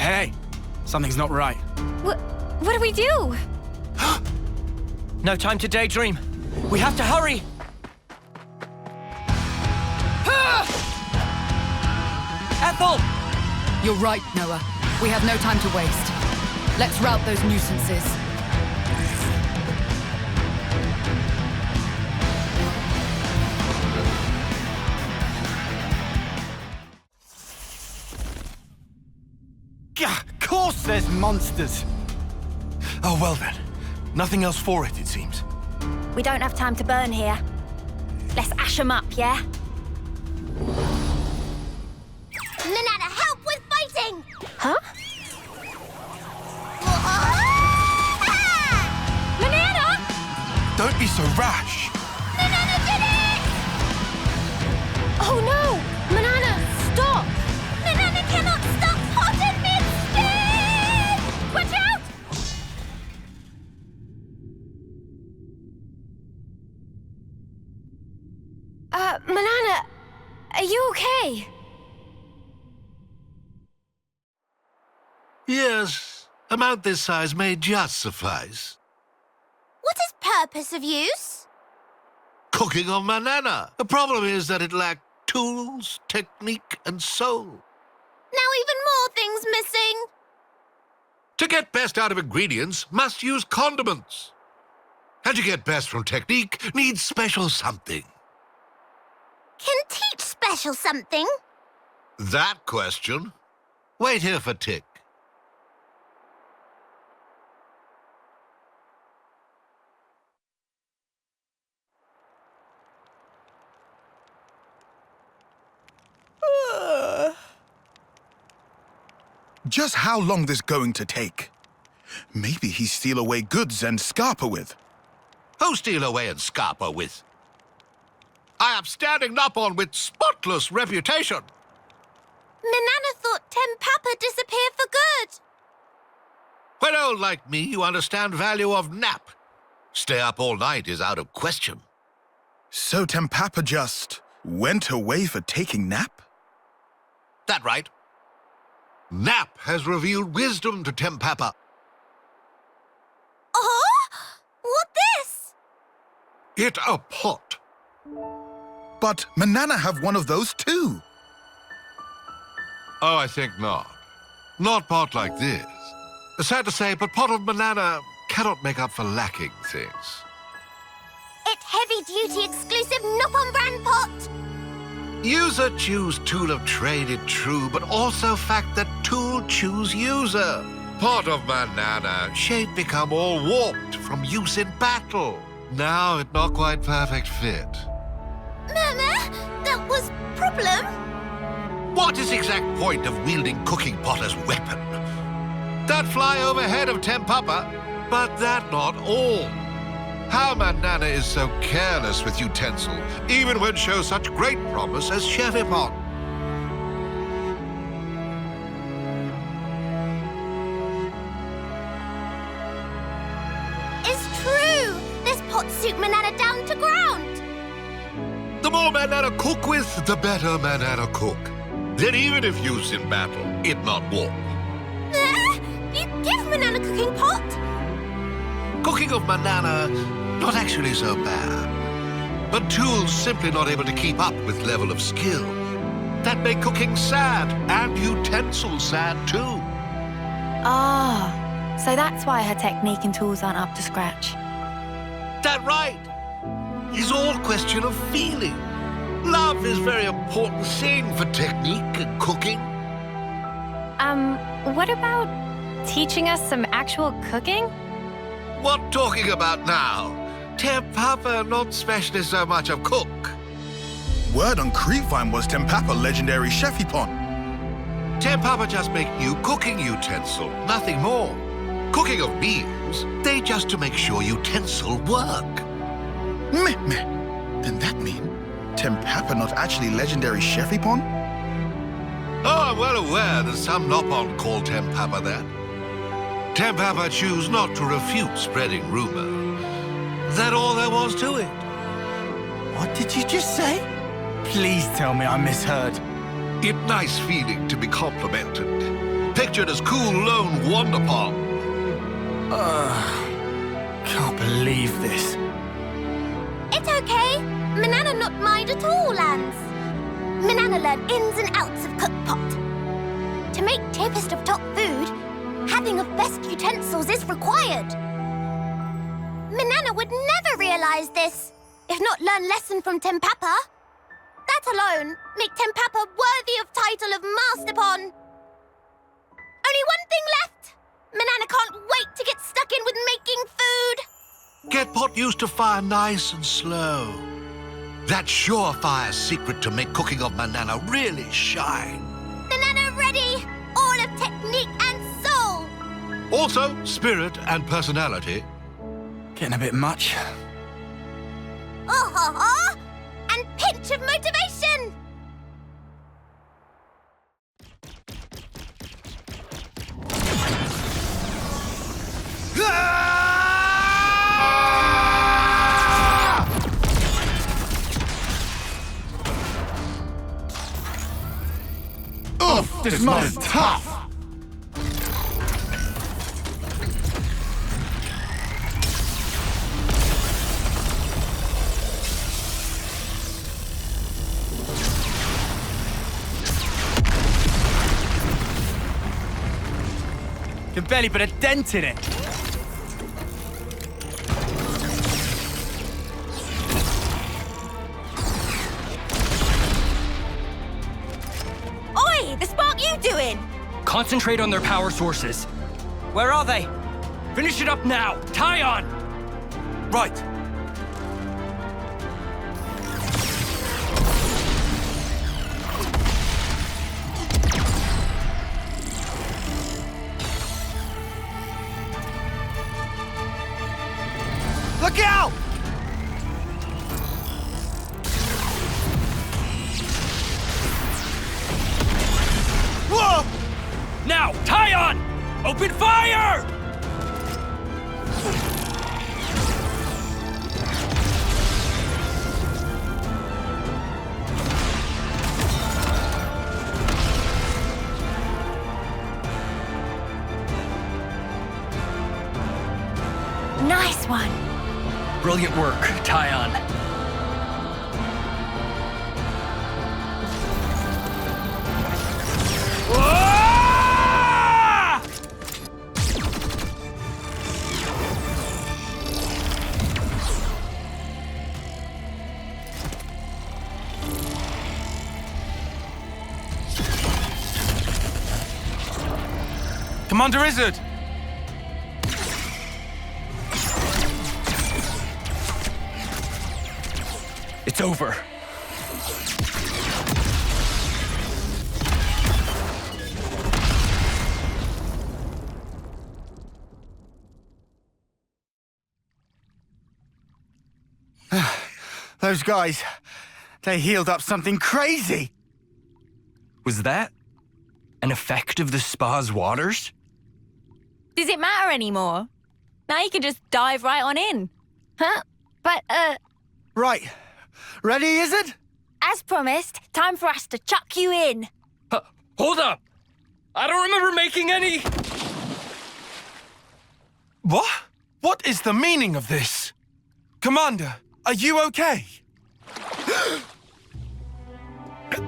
Hey, something's not right. What do we do? No time to daydream. We have to hurry! Ethel! You're right, Noah. We have no time to waste. Let's rout those nuisances. Of course there's monsters. Oh, well then. Nothing else for it seems. We don't have time to burn here. Let's ash them up, yeah? Manana, help with fighting! Huh? Manana! Don't be so rash. Manana did it! Oh no! Manana, stop! Manana cannot stop hot and mid-spin! Watch out! Manana, are you okay? Yes, a mount this size may just suffice. What is purpose of use? Cooking of Manana. The problem is that it lacked tools, technique, and soul. Now even more things missing. To get best out of ingredients, must use condiments. And to get best from technique, needs special something. Can teach special something? That question? Wait here for Tick. Just how long this going to take? Maybe he steal away goods and scarper with. Who steal away and scarper with? I am standing up on with spotless reputation. Manana thought Tempapa disappeared for good. When old like me, you understand value of nap. Stay up all night is out of question. So Tempapa just went away for taking nap? That right? Nap has revealed wisdom to Tempapa. Oh? What this? It a pot. But Manana have one of those too. Oh, I think not. Not pot like this. Sad to say, but pot of Manana cannot make up for lacking things. It heavy-duty exclusive Nopon brand pot. User choose tool of trade, it true, but also fact that tool choose user. Pot of Manana, shape become all warped from use in battle. Now it not quite perfect fit. Mama, that was problem. What is exact point of wielding cooking pot as weapon? That fly overhead of Tempapa, but that not all. How Manana is so careless with utensil, even when shows such great promise as Chevipot. It's true. This pot suit Manana down to ground. The more Manana cook with, the better Manana cook. Then even if used in battle, it not warp. You give Manana cooking pot? Cooking of Manana, not actually so bad. But tools simply not able to keep up with level of skill. That make cooking sad, and utensils sad too. Ah, so that's why her technique and tools aren't up to scratch. That right? It's all question of feeling. Love is very important thing for technique and cooking. What about teaching us some actual cooking? What talking about now? Tempapa not specially so much of cook. Word on Creepvine was Tempapa legendary chefipon. Tempapa just make new cooking utensil, nothing more. Cooking of meals, they just to make sure utensil work. Meh. Then that mean Tempapa not actually legendary chefipon? Oh, I'm well aware that some Nopon call Tempapa that. Tempapa choose not to refute spreading rumor. That all there was to it. What did you just say? Please tell me I misheard. It nice feeling to be complimented. pictured as cool lone Wonderpom. Can't believe this. It's okay. Manana not mind at all, Lance. Manana learn ins and outs of cookpot. To make tapest of top food, having of best utensils is required. Manana would never realize this, if not learn lesson from Tempapa. That alone make Tempapa worthy of title of Masterpon. Only one thing left. Manana can't wait to get stuck in with making food. Get pot used to fire nice and slow. That surefire secret to make cooking of Manana really shine. Manana ready, all of technique and soul. Also, spirit and personality. Getting a bit much. Oh, and pinch of motivation. Oof, this monster's tough. Can barely put a dent in it. Oi, the spark you doing? Concentrate on their power sources. Where are they? Finish it up now! Taion! Right. Look out! Whoa! Now, Taion! Open fire! Nice one. Brilliant work, Taion. Ah! Commander Isurd! It's over. Those guys, they healed up something crazy. Was that an effect of the spa's waters? Does it matter anymore? Now you can just dive right on in. Huh? But, Right. Ready, Isurd? as promised, time for us to chuck you in. Hold up! I don't remember making any... What? What is the meaning of this? Commander, are you okay?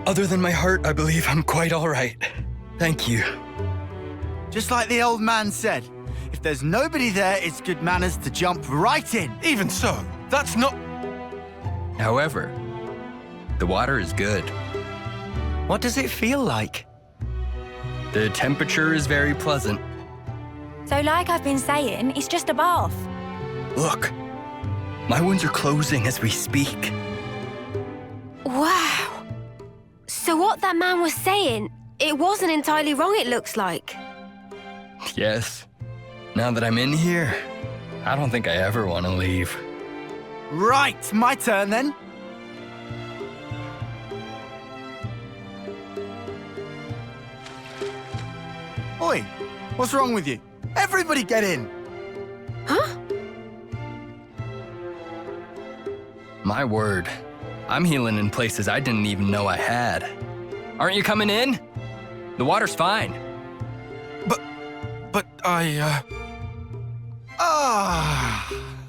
Other than my heart, I believe I'm quite all right. Thank you. Just like the old man said, if there's nobody there, it's good manners to jump right in. Even so, that's not... However, the water is good. What does it feel like? The temperature is very pleasant. So like I've been saying, it's just a bath. Look, my wounds are closing as we speak. Wow. So what that man was saying, it wasn't entirely wrong, it looks like. Yes. Now that I'm in here, I don't think I ever want to leave. Right, my turn then. Oi, what's wrong with you? Everybody get in. Huh? My word, I'm healing in places I didn't even know I had. Aren't you coming in? The water's fine.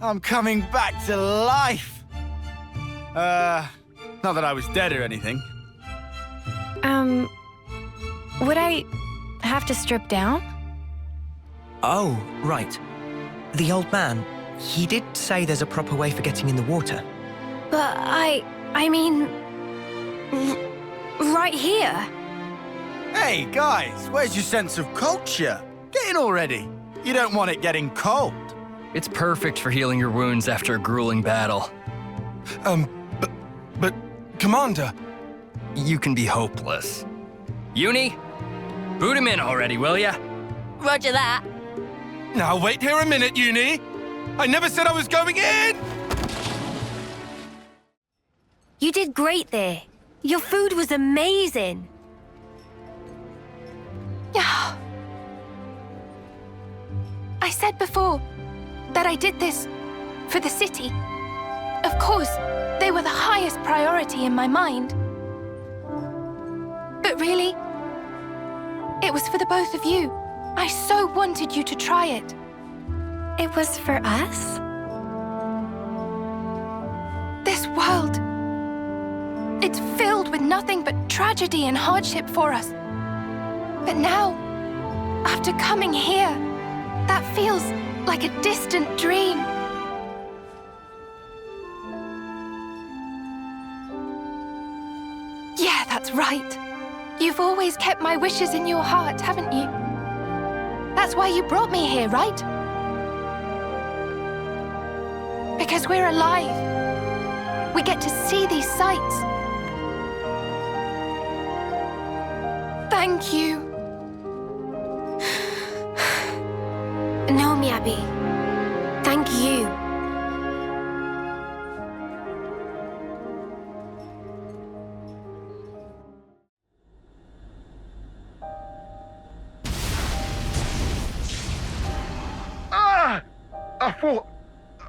I'm coming back to life. Not that I was dead or anything. Would I have to strip down? Oh, right. The old man, he did say there's a proper way for getting in the water. But I mean... right here. Hey, guys, where's your sense of culture? Get in already. You don't want it getting cold. It's perfect for healing your wounds after a grueling battle. But, Commander... You can be hopeless. Uni, boot him in already, will ya? Roger that. Now wait here a minute, Uni! I never said I was going in! You did great there. Your food was amazing. Yeah. I said before that I did this for the city. Of course, they were the highest priority in my mind. But really, it was for the both of you. I so wanted you to try it. It was for us? This world, it's filled with nothing but tragedy and hardship for us. But now, after coming here, that feels like a distant dream. Yeah, that's right. You've always kept my wishes in your heart, haven't you? That's why you brought me here, right? Because we're alive. We get to see these sights. Thank you. No, Miyabi. Thank you.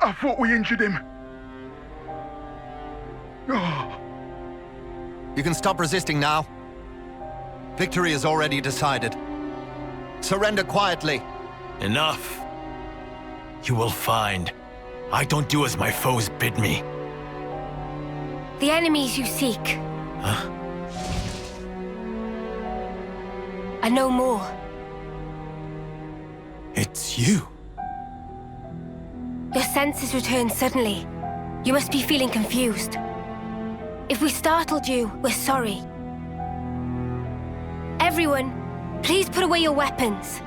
I thought we injured him. Oh. You can stop resisting now. Victory is already decided. Surrender quietly. Enough. You will find I don't do as my foes bid me. The enemies you seek. Huh? I know more. It's you. Your senses returned suddenly. You must be feeling confused. If we startled you, we're sorry. Everyone, please put away your weapons.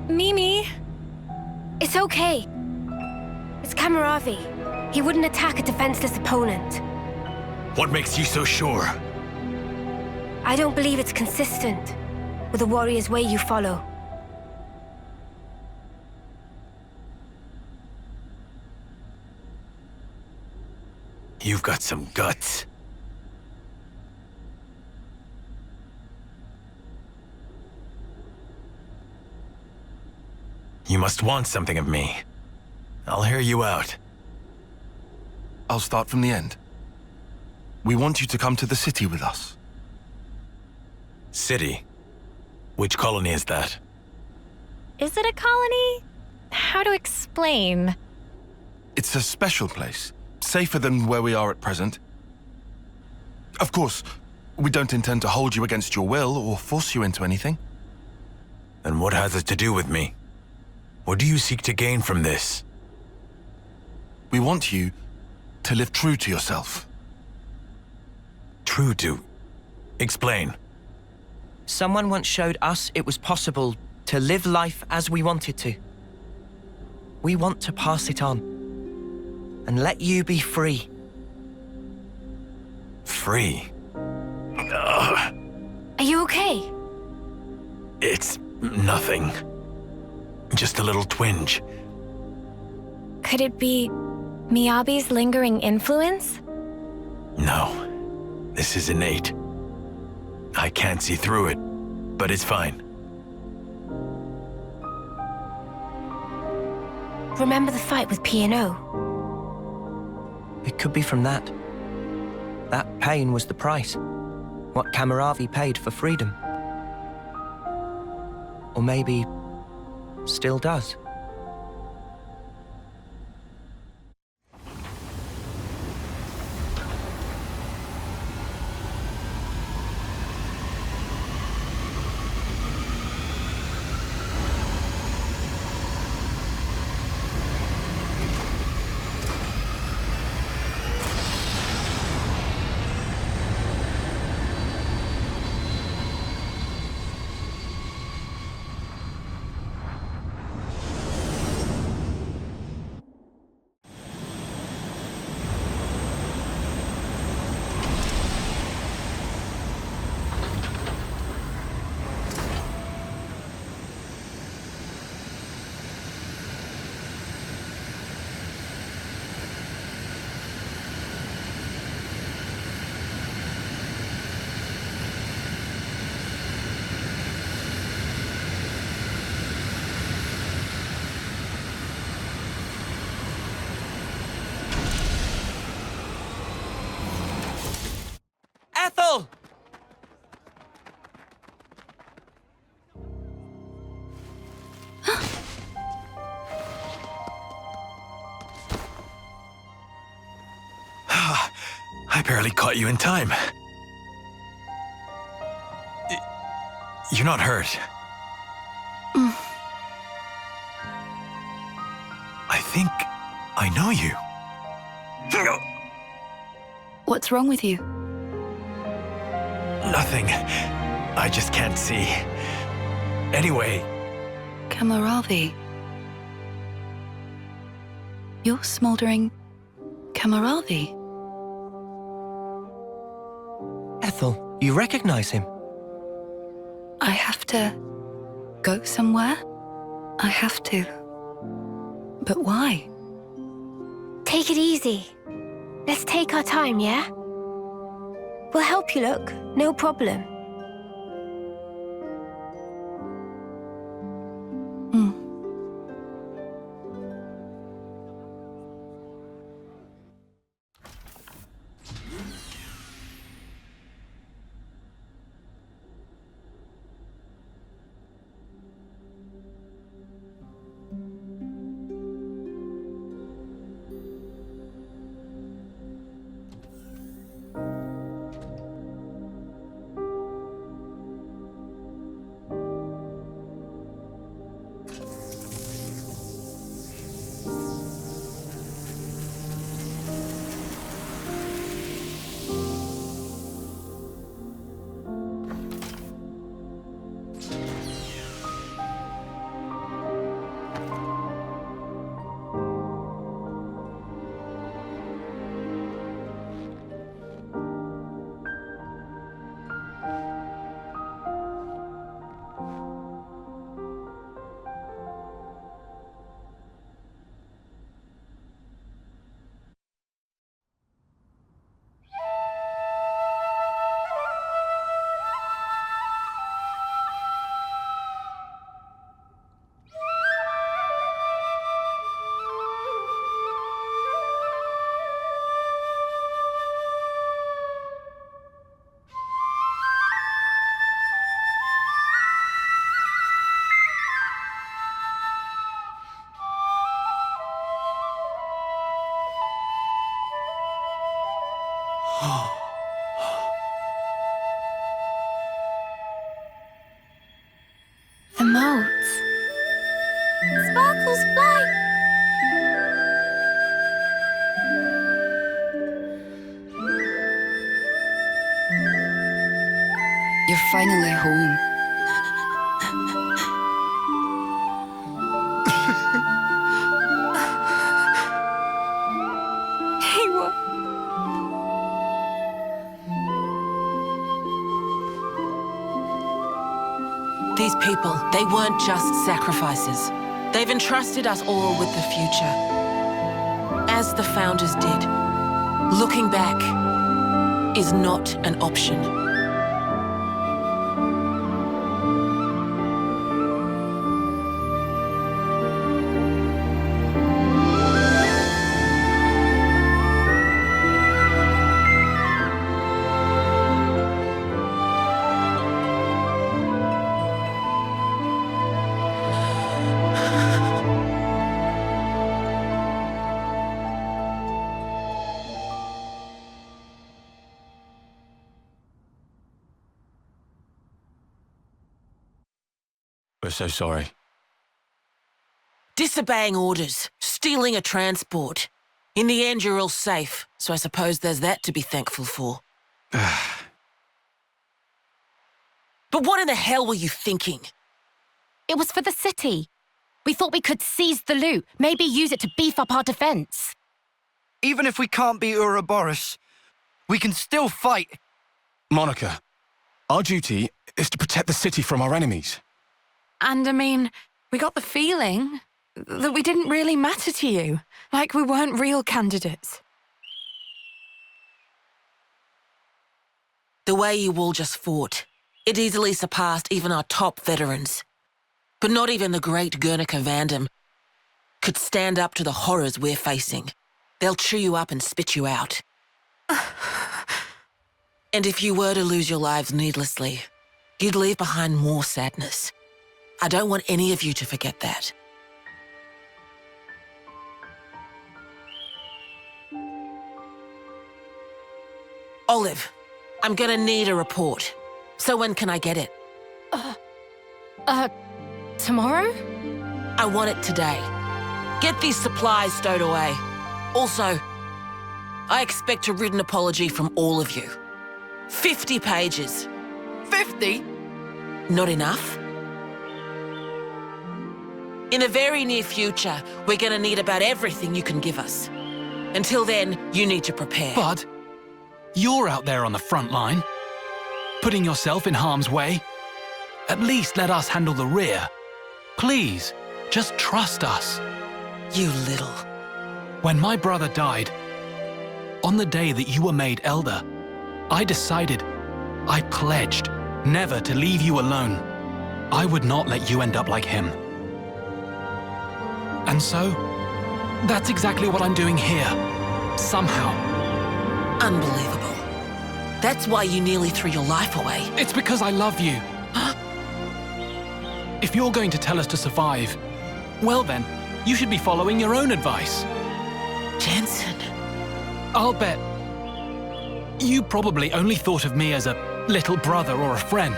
Mimi. It's okay. It's Cammuravi. He wouldn't attack a defenseless opponent. What makes you so sure? I don't believe it's consistent with the warrior's way you follow. You've got some guts. You must want something of me. I'll hear you out. I'll start from the end. We want you to come to the city with us. City? Which colony is that? Is it a colony? How to explain? It's a special place, safer than where we are at present. Of course, we don't intend to hold you against your will or force you into anything. Then what has it to do with me? What do you seek to gain from this? We want you to live true to yourself. True to? Explain. Someone once showed us it was possible to live life as we wanted to. We want to pass it on and let you be free. Free? Are you okay? It's nothing. Just a little twinge. Could it be Miyabi's lingering influence? No. This is innate. I can't see through it, but it's fine. remember the fight with P&O? It could be from that. That pain was the price. What Cammuravi paid for freedom. Or maybe still does. Ethel! I barely caught you in time. You're not hurt. I think I know you. What's wrong with you? Nothing. I just can't see. Anyway... Cammuravi. You're smoldering Cammuravi. Ethel, you recognize him? I have to go somewhere? I have to. But why? Take it easy. Let's take our time, yeah? We'll help you look, no problem. The motes. Sparkles fly. You're finally home. These people, they weren't just sacrifices. They've entrusted us all with the future. As the Founders did. Looking back is not an option. We're so sorry. Disobeying orders, stealing a transport. In the end, you're all safe, so I suppose there's that to be thankful for. But what in the hell were you thinking? It was for the city. We thought we could seize the loot, maybe use it to beef up our defense. Even if we can't beat Ouroboros, we can still fight. Monica, our duty is to protect the city from our enemies. And I mean, we got the feeling that we didn't really matter to you. Like we weren't real candidates. The way you all just fought, it easily surpassed even our top veterans. But not even the great Guernica Vandam could stand up to the horrors we're facing. They'll chew you up and spit you out. And if you were to lose your lives needlessly, you'd leave behind more sadness. I don't want any of you to forget that. Olive, I'm gonna need a report. So when can I get it? Tomorrow? I want it today. Get these supplies stowed away. Also, I expect a written apology from all of you. 50 pages. 50? Not enough? In the very near future, we're gonna need about everything you can give us. Until then, you need to prepare. Bud, you're out there on the front line, putting yourself in harm's way. At least let us handle the rear. Please, just trust us. You little... When my brother died, on the day that you were made elder, I decided, I pledged, never to leave you alone. I would not let you end up like him. And so, that's exactly what I'm doing here. Somehow. Unbelievable. That's why you nearly threw your life away. It's because I love you. If you're going to tell us to survive, well then, you should be following your own advice. Jensen. I'll bet you probably only thought of me as a little brother or a friend.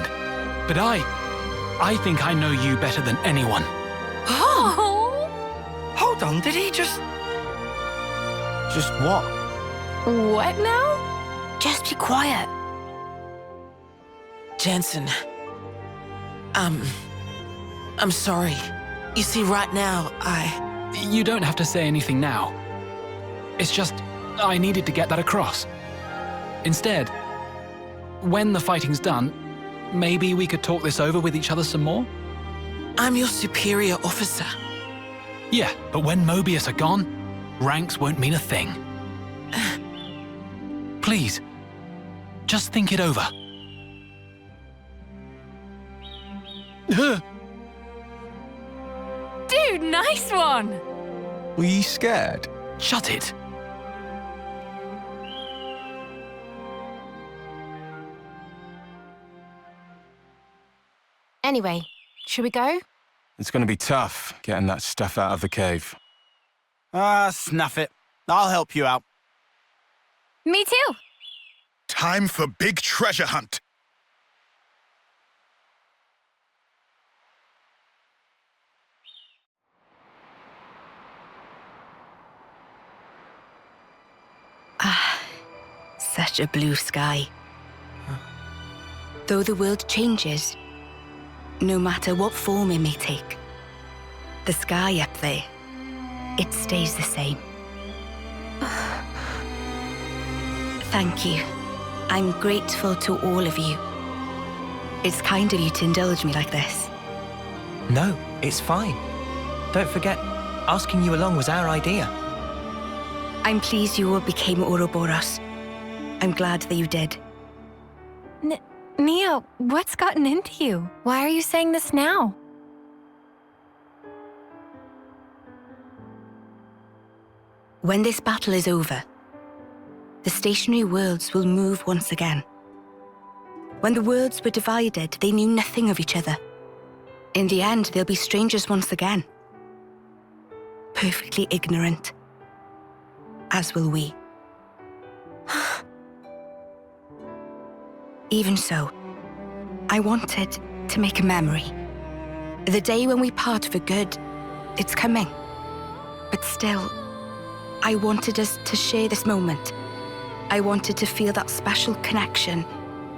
But I think I know you better than anyone. Oh! Hold on, did he just... Just what? What now? Just be quiet. Jensen. I'm sorry. You see, right now, You don't have to say anything now. It's just, I needed to get that across. Instead, when the fighting's done, maybe we could talk this over with each other some more? I'm your superior officer. Yeah, but when Mobius are gone, ranks won't mean a thing. Please, just think it over. Dude, nice one! Were you scared? Shut it. Anyway, should we go? It's going to be tough getting that stuff out of the cave. Snuff it. I'll help you out. Me too. Time for big treasure hunt. Such a blue sky. Though the world changes, no matter what form it may take, the sky up there, it stays the same. Thank you. I'm grateful to all of you. It's kind of you to indulge me like this. No, it's fine. Don't forget, asking you along was our idea. I'm pleased you all became Ouroboros. I'm glad that you did. Nia, what's gotten into you? Why are you saying this now? When this battle is over, the stationary worlds will move once again. When the worlds were divided, they knew nothing of each other. In the end, they'll be strangers once again. Perfectly ignorant. As will we. Even so, I wanted to make a memory. The day when we part for good, it's coming. But still, I wanted us to share this moment. I wanted to feel that special connection,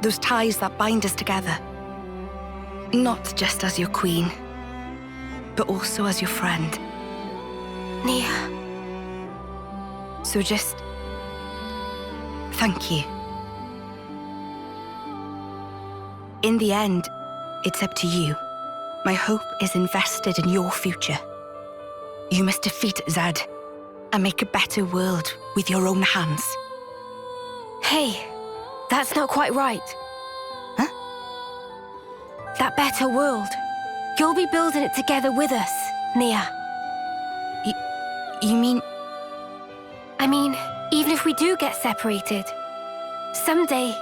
those ties that bind us together. Not just as your queen, but also as your friend. Nia. So just... thank you. In the end, it's up to you. My hope is invested in your future. You must defeat Zed and make a better world with your own hands. Hey, that's not quite right. Huh? That better world. You'll be building it together with us, Nia. You mean... I mean, even if we do get separated, someday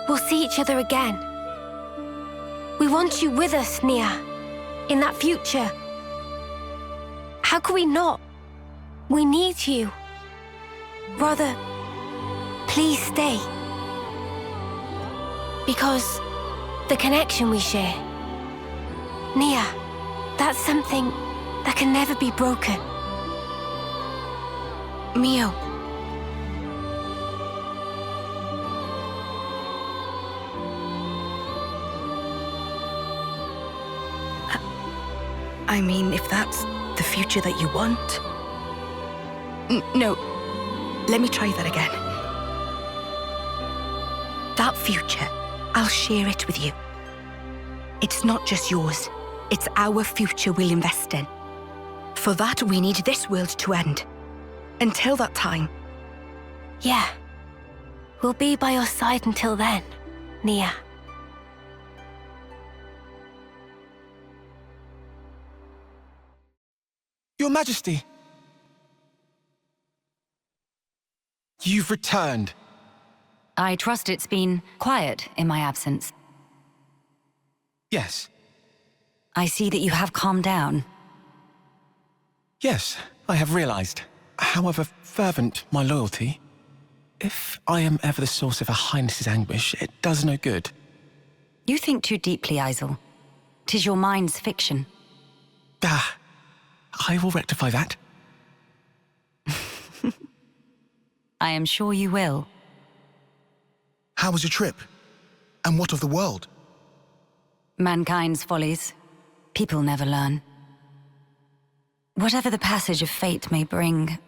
we'll see each other again. We want you with us, Nia, in that future. How could we not? We need you. Rather, please stay. Because the connection we share, Nia, that's something that can never be broken. Mio. I mean, if that's the future that you want... No, let me try that again. That future, I'll share it with you. It's not just yours, it's our future we'll invest in. For that, we need this world to end. Until that time. Yeah. We'll be by your side until then, Nia. Your Majesty! You've returned. I trust it's been quiet in my absence. Yes. I see that you have calmed down. Yes, I have realized. However fervent my loyalty, if I am ever the source of Her Highness's anguish, it does no good. You think too deeply, Isel. 'Tis your mind's fiction. Ah, I will rectify that. I am sure you will. How was your trip? And what of the world? Mankind's follies. People never learn. Whatever the passage of fate may bring,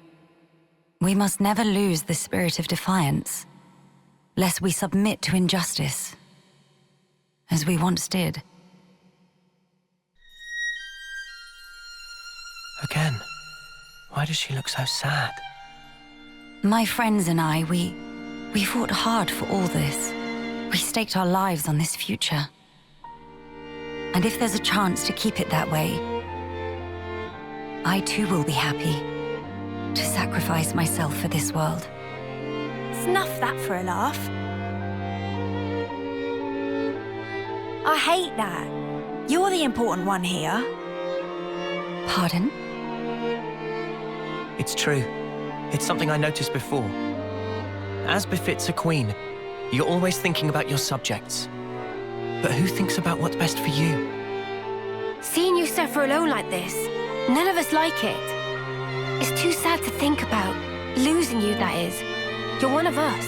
we must never lose the spirit of defiance, lest we submit to injustice, as we once did. Again, why does she look so sad? My friends and I, we fought hard for all this. We staked our lives on this future. And if there's a chance to keep it that way, I too will be happy to sacrifice myself for this world. Snuff that for a laugh. I hate that. You're the important one here. Pardon? It's true. It's something I noticed before. As befits a queen, you're always thinking about your subjects. But who thinks about what's best for you? Seeing you suffer alone like this, none of us like it. It's too sad to think about. Losing you, that is. You're one of us.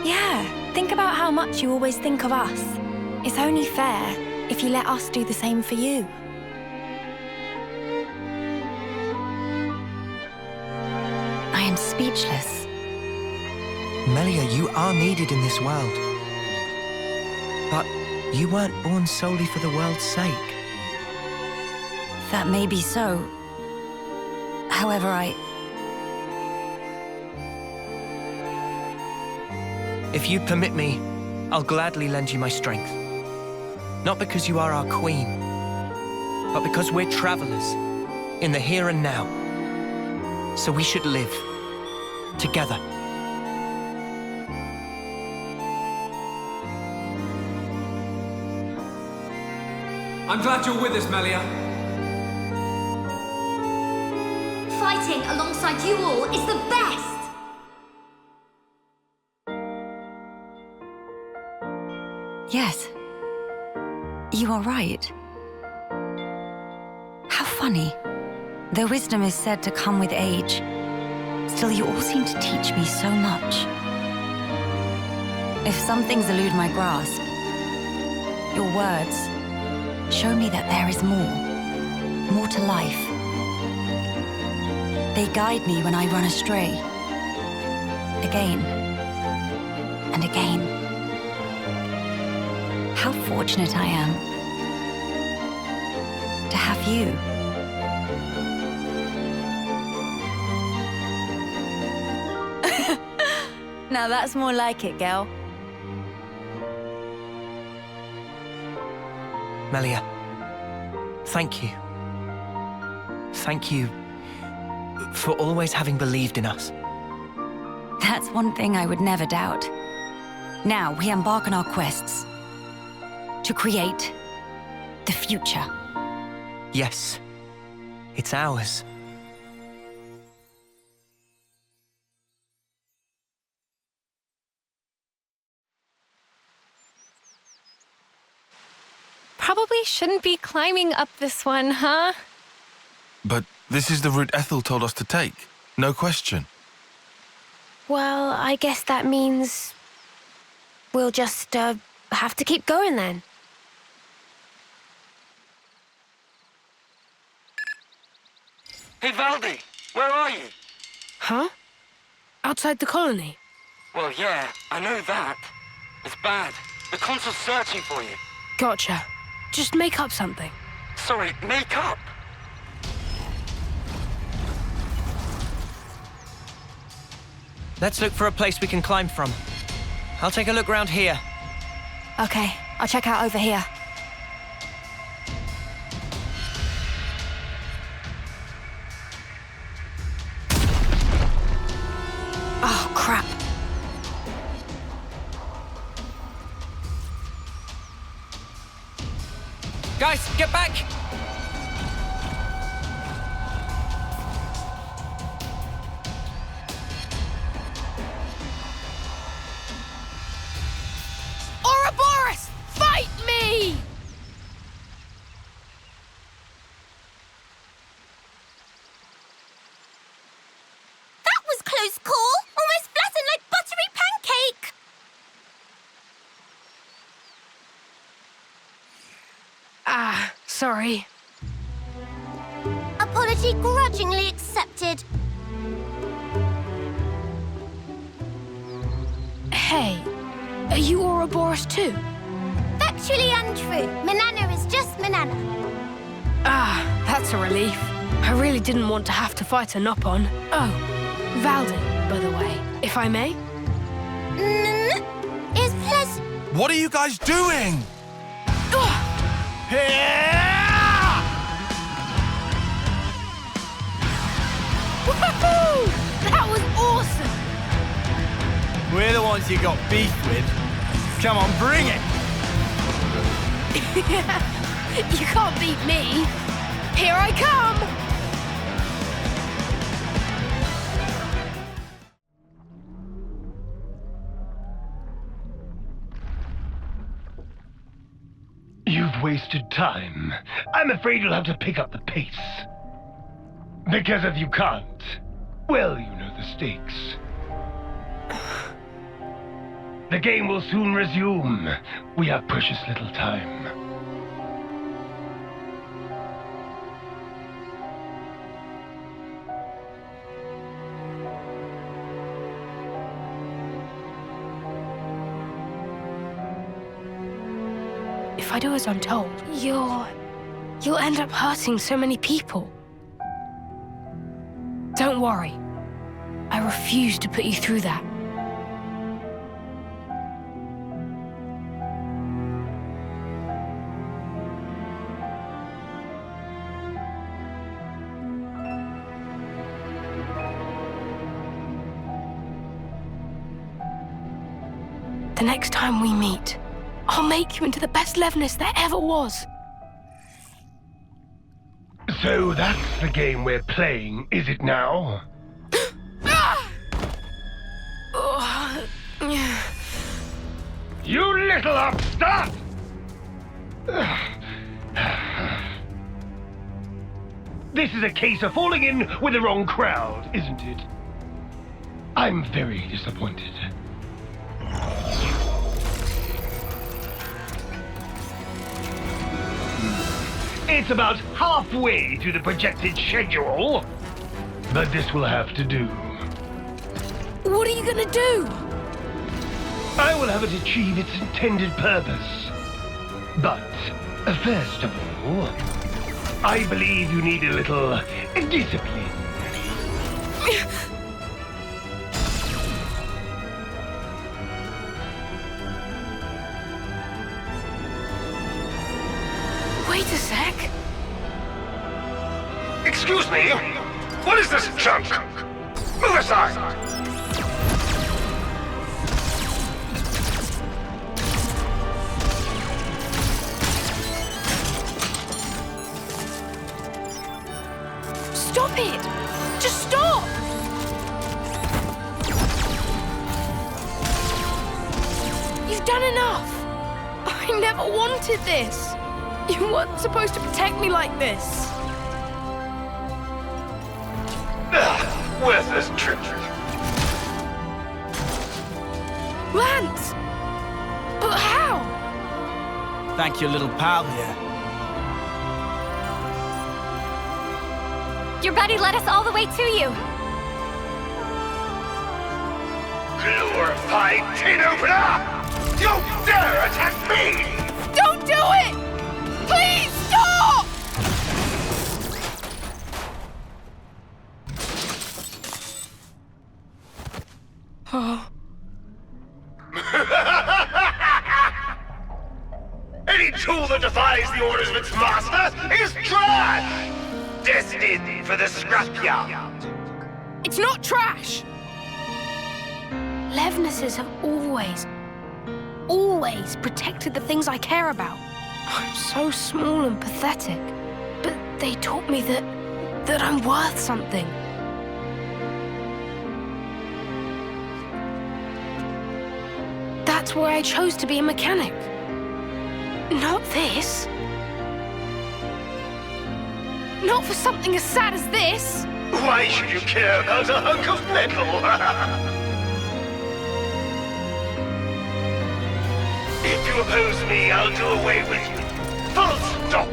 Yeah, think about how much you always think of us. It's only fair if you let us do the same for you. I am speechless. Melia, you are needed in this world. But you weren't born solely for the world's sake. That may be so. However, If you permit me, I'll gladly lend you my strength. Not because you are our queen, but because we're travelers in the here and now. So we should live together. I'm glad you're with us, Melia. Fighting alongside you all is the best! yes, you are right. funny. Though wisdom is said to come with age, still you all seem to teach me so much. If some things elude my grasp, your words show me that there is more to life. They guide me when I run astray, again and again. How fortunate I am to have you. Now that's more like it, girl. Melia, thank you. Thank you for always having believed in us. That's one thing I would never doubt. Now we embark on our quests to create the future. Yes, it's ours. Probably shouldn't be climbing up this one, huh? But this is the route Ethel told us to take. No question. Well, I guess that means we'll just have to keep going then. Hey, Valdi, where are you? Huh? Outside the colony? Well, yeah, I know that. It's bad. The Consul's searching for you. Gotcha. Just make up something. Sorry, make up? Let's look for a place we can climb from. I'll take a look around here. Okay, I'll check out over here. Oh, crap. Guys, get back! Ouroboros! Fight me! That was close call! Almost flattened like buttery pancake! Ah, sorry. Apology grudgingly accepted. Hey, are you Ouroboros too? Factually untrue. Manana is just Manana. Ah, that's a relief. I really didn't want to have to fight a Nopon. Oh, Valdi, by the way, if I may? Is pleasant. What are you guys doing? Woohoo! That was awesome! We're the ones you got beef with. Come on, bring it! You can't beat me. Here I come! You've wasted time. I'm afraid you'll have to pick up the pace. Because if you can't, well, you know the stakes. The game will soon resume. We have precious little time. If I do as I'm told, you'll end up hurting so many people. Don't worry. I refuse to put you through that. The next time we meet, I'll make you into the best Levnis there ever was. So that's the game we're playing, is it now? You little upstart! This is a case of falling in with the wrong crowd, isn't it? I'm very disappointed. It's about halfway to the projected schedule, but this will have to do. What are you gonna do? I will have it achieve its intended purpose. But, first of all, I believe you need a little discipline. Wait a sec. Excuse me? What is this junk? Move aside! Stop it! Just stop! You've done enough! I never wanted this! You weren't supposed to protect me like this! Worthless trick. Lance! But how? Thank your little pal here. Your buddy led us all the way to you. Glorified tin opener! Don't dare attack me! Don't do it! Please stop! Oh. Any tool that defies the orders of its master is trash! Destined for the scrapyard. It's not trash! Levnesses have always protected the things I care about. I'm so small and pathetic, but they taught me that I'm worth something. That's why I chose to be a mechanic. Not this. Not for something as sad as this. Why should you care about a hunk of metal? If you oppose me, I'll do away with you. Full stop.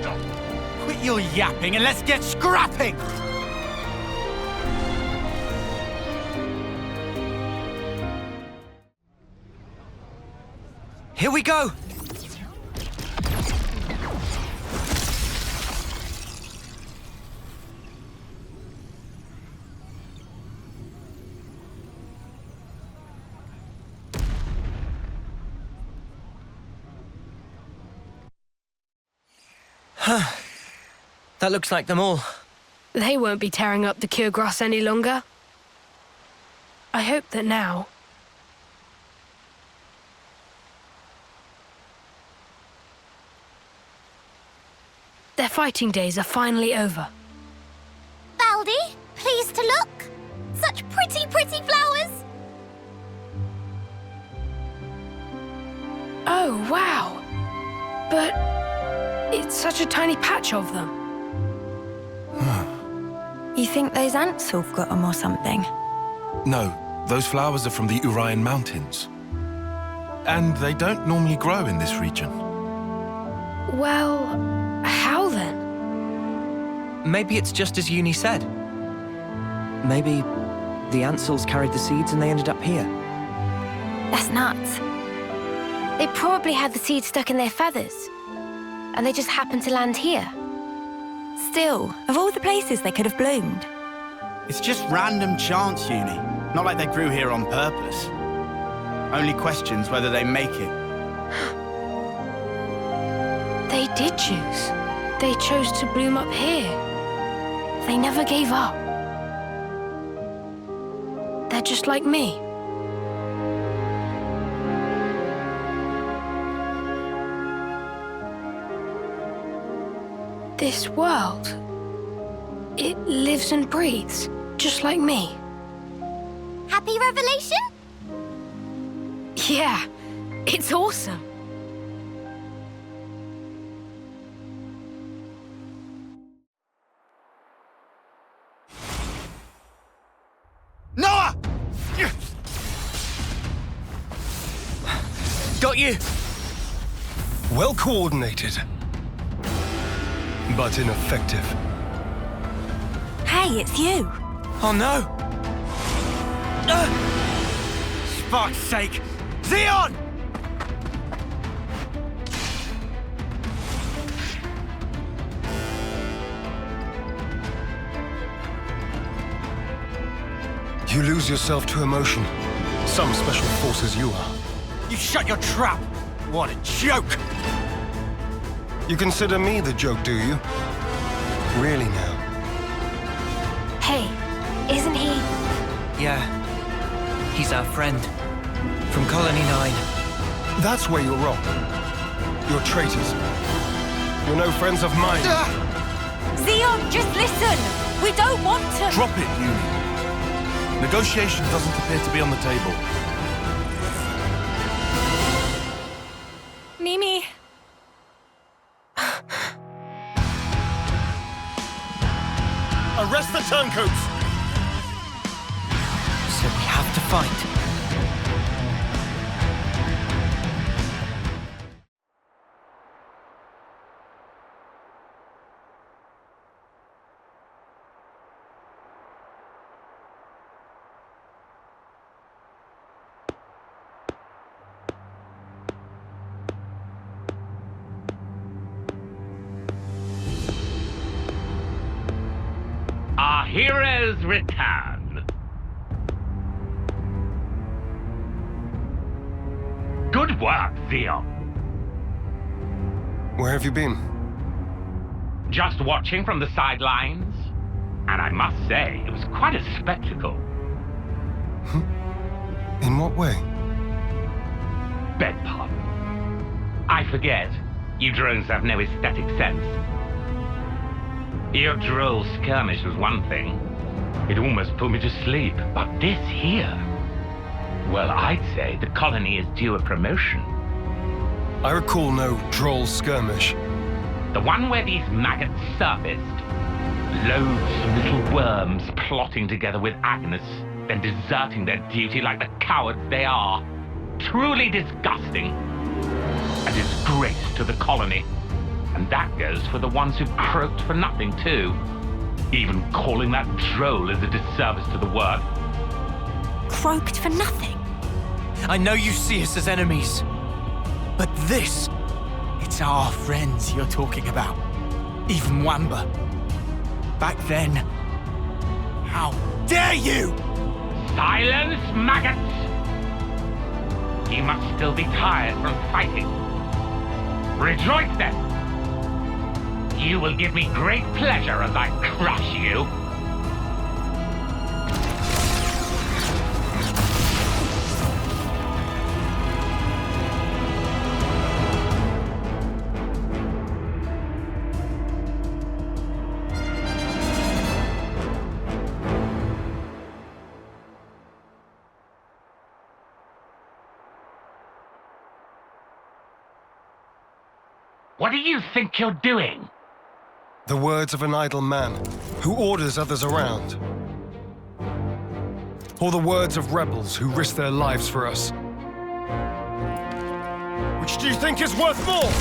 Quit your yapping and let's get scrapping! Here we go! That looks like them all. They won't be tearing up the cure grass any longer. I hope that now... their fighting days are finally over. Valdi, pleased to look. Such pretty, pretty flowers. Oh, wow. But it's such a tiny patch of them. You think those ants have got them or something? No, those flowers are from the Urian Mountains. And they don't normally grow in this region. Well, how then? Maybe it's just as Uni said. Maybe the Ansels carried the seeds and they ended up here. That's nuts. They probably had the seeds stuck in their feathers. And they just happened to land here. Still, of all the places they could have bloomed. It's just random chance, Uni. Not like they grew here on purpose. Only questions whether they make it. They did choose. They chose to bloom up here. They never gave up. They're just like me. This world, it lives and breathes, just like me. Happy revelation? Yeah, it's awesome. got you. Well coordinated, but ineffective. Hey, it's you. Oh no! Fuck's sake! Zeon! You lose yourself to emotion. Some special forces you are. You shut your trap! What a joke! You consider me the joke, do you? Really now? Hey, isn't he? Yeah. He's our friend. From Colony 9. That's where you're wrong. You're traitors. You're no friends of mine. Zeon, just listen! We don't want to... Drop it, Uni. Negotiation doesn't appear to be on the table. Mimi... Arrest the turncoats! So we have to fight. Our heroes return. Good work, Zeon. Where have you been? Just watching from the sidelines. And I must say, it was quite a spectacle. In what way? Beg pardon. I forget. You drones have no aesthetic sense. Your droll skirmish was one thing. It almost put me to sleep. But this here... Well, I'd say the colony is due a promotion. I recall no droll skirmish. The one where these maggots surfaced. Loads of little worms plotting together with Agnes, then deserting their duty like the cowards they are. Truly disgusting. A disgrace to the colony. And that goes for the ones who croaked for nothing, too. Even calling that droll is a disservice to the work. Croaked for nothing? I know you see us as enemies. But this... It's our friends you're talking about. Even Wamba. Back then... How dare you! Silence, maggots! You must still be tired from fighting. Rejoice then! You will give me great pleasure as I crush you. What do you think you're doing? The words of an idle man who orders others around. Or the words of rebels who risk their lives for us. Which do you think is worth more?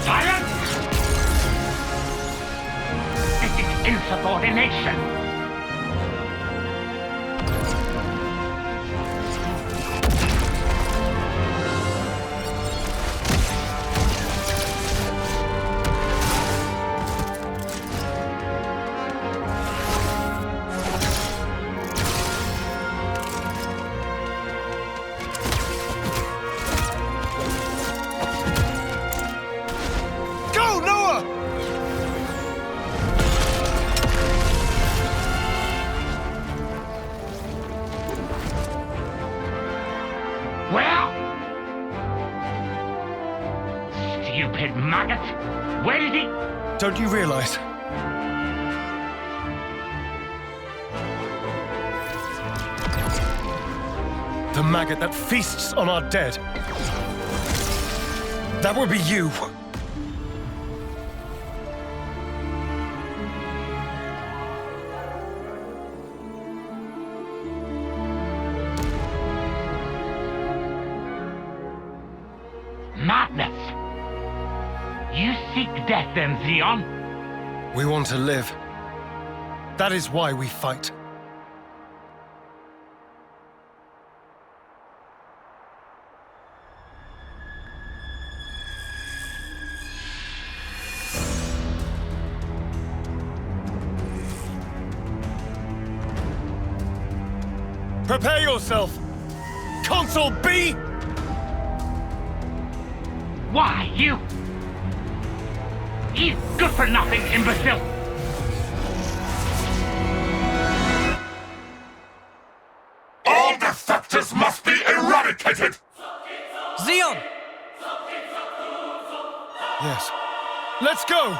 Silence! This is insubordination. Don't you realize? The maggot that feasts on our dead. That would be you. you seek death then, Zeon? We want to live. That is why we fight. Prepare yourself! Consul B! Why, you good-for-nothing imbecile! All defectors must be eradicated! Zeon! Yes. Let's go!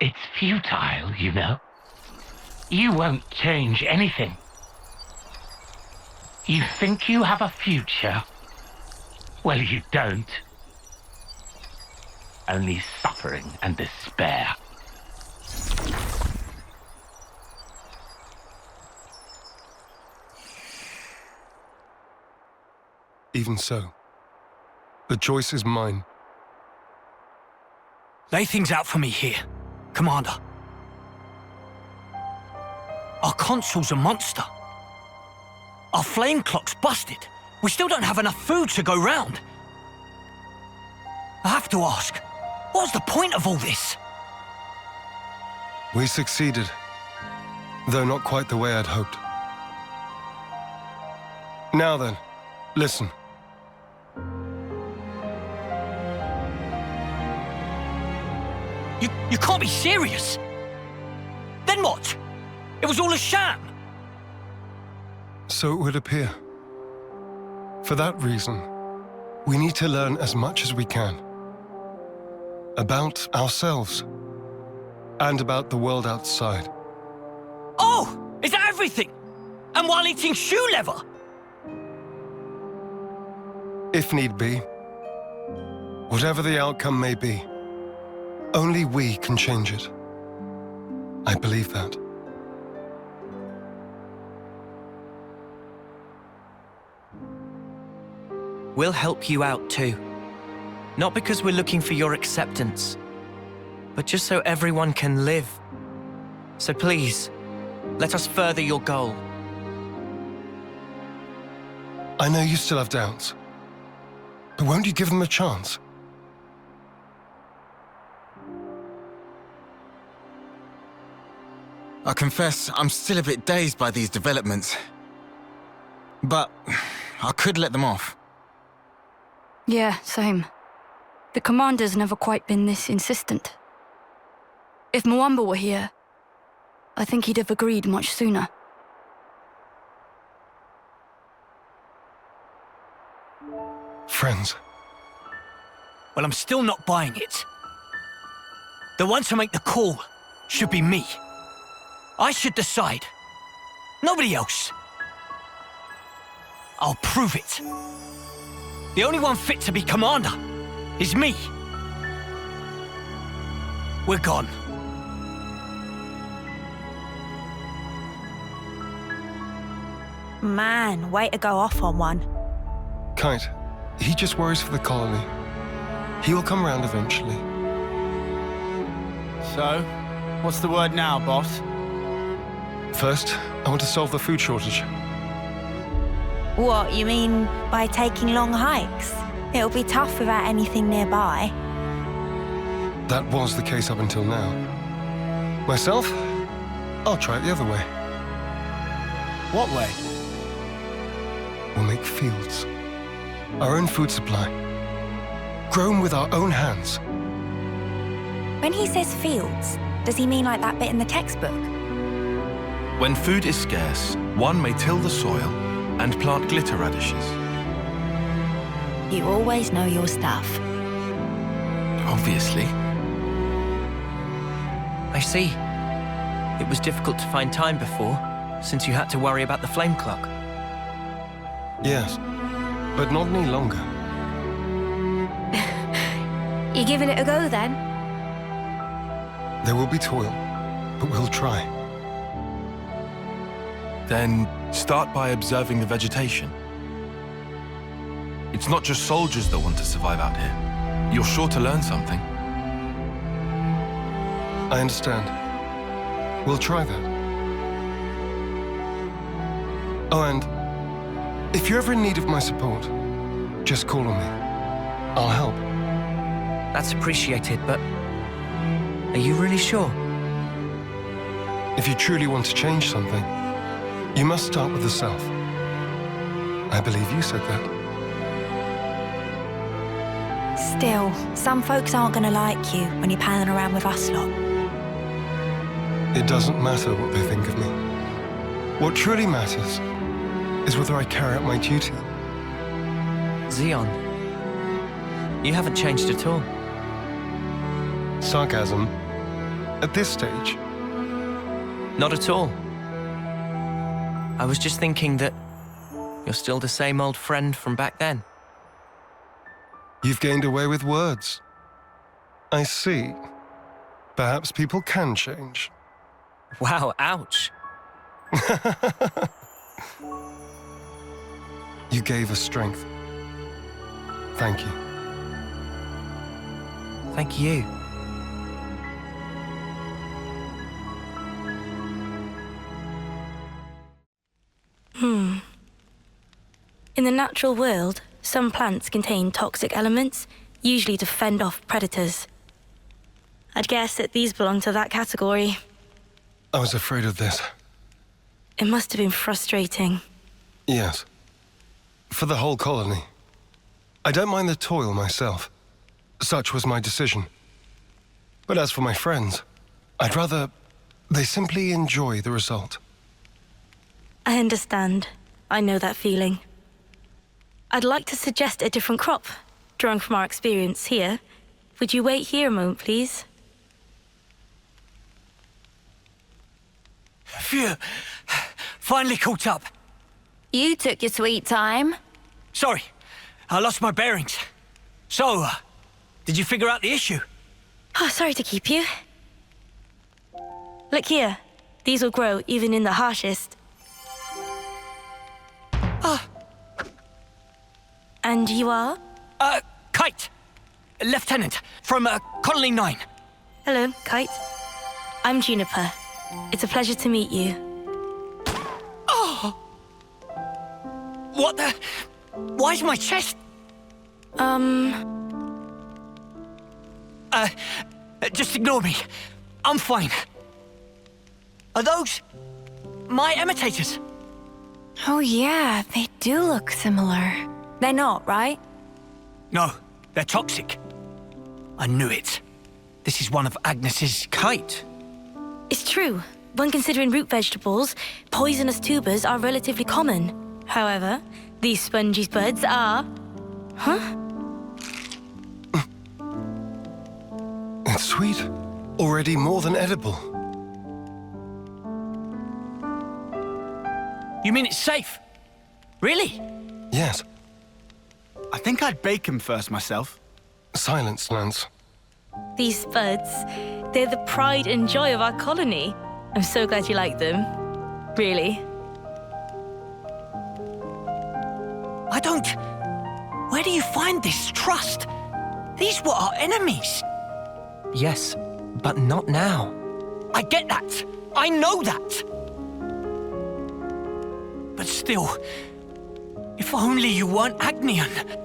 It's futile, you know. You won't change anything. You think you have a future? Well, you don't. Only suffering and despair. Even so, the choice is mine. Lay things out for me here, Commander. Our consul's a monster. Our flame clock's busted. We still don't have enough food to go round. I have to ask, what's the point of all this? We succeeded, though not quite the way I'd hoped. Now then, listen. You can't be serious! Then what? It was all a sham! So it would appear. For that reason, we need to learn as much as we can. About ourselves. And about the world outside. Oh! Is that everything? And while eating shoe leather? If need be. Whatever the outcome may be, only we can change it. I believe that. We'll help you out too. Not because we're looking for your acceptance, but just so everyone can live. So please, let us further your goal. I know you still have doubts, but won't you give them a chance? I confess, I'm still a bit dazed by these developments. But I could let them off. Yeah, same. The commander's never quite been this insistent. If Mwamba were here, I think he'd have agreed much sooner. Friends. Well, I'm still not buying it. The one to make the call should be me. I should decide. Nobody else. I'll prove it. The only one fit to be commander is me. We're gone. Man, way to go off on one. Kite, he just worries for the colony. He will come around eventually. So, what's the word now, boss? First, I want to solve the food shortage. What, you mean by taking long hikes? It'll be tough without anything nearby. That was the case up until now. Myself, I'll try it the other way. What way? We'll make fields. Our own food supply. Grown with our own hands. When he says fields, does he mean like that bit in the textbook? When food is scarce, one may till the soil and plant glitter radishes. You always know your stuff. Obviously. I see. It was difficult to find time before, since you had to worry about the flame clock. Yes, but not any longer. You giving it a go then? There will be toil, but we'll try. Then start by observing the vegetation. It's not just soldiers that want to survive out here. You're sure to learn something. I understand. We'll try that. Oh, and if you're ever in need of my support, just call on me. I'll help. That's appreciated, but are you really sure? If you truly want to change something, you must start with the self. I believe you said that. Still, some folks aren't gonna like you when you're palling around with us lot. It doesn't matter what they think of me. What truly matters is whether I carry out my duty. Zeon, you haven't changed at all. Sarcasm? At this stage? Not at all. I was just thinking that you're still the same old friend from back then. You've gained away with words. I see. Perhaps people can change. Wow, ouch. You gave us strength. Thank you. Thank you. In the natural world, some plants contain toxic elements, usually to fend off predators. I'd guess that these belong to that category. I was afraid of this. It must have been frustrating. Yes. For the whole colony. I don't mind the toil myself. Such was my decision. But as for my friends, I'd rather they simply enjoy the result. I understand. I know that feeling. I'd like to suggest a different crop, drawing from our experience here. Would you wait here a moment, please? Phew. Finally caught up. You took your sweet time. Sorry, I lost my bearings. So, did you figure out the issue? Oh, sorry to keep you. Look here. These will grow even in the harshest. And you are? Kite. Lieutenant from Colony 9. Hello, Kite. I'm Juniper. It's a pleasure to meet you. Oh! What the? Why's my chest? Just ignore me. I'm fine. Are those my imitators? Oh yeah, they do look similar. They're not, right? No, they're toxic. I knew it. This is one of Agnes's kite. It's true. When considering root vegetables, poisonous tubers are relatively common. However, these spongy spuds are... Huh? It's sweet. Already more than edible. You mean it's safe? Really? Yes. I think I'd bake him first myself. Silence, Lance. These spuds, they're the pride and joy of our colony. I'm so glad you like them. Really. I don't... Where do you find this trust? These were our enemies. Yes, but not now. I get that. I know that. But still, if only you weren't Agnian.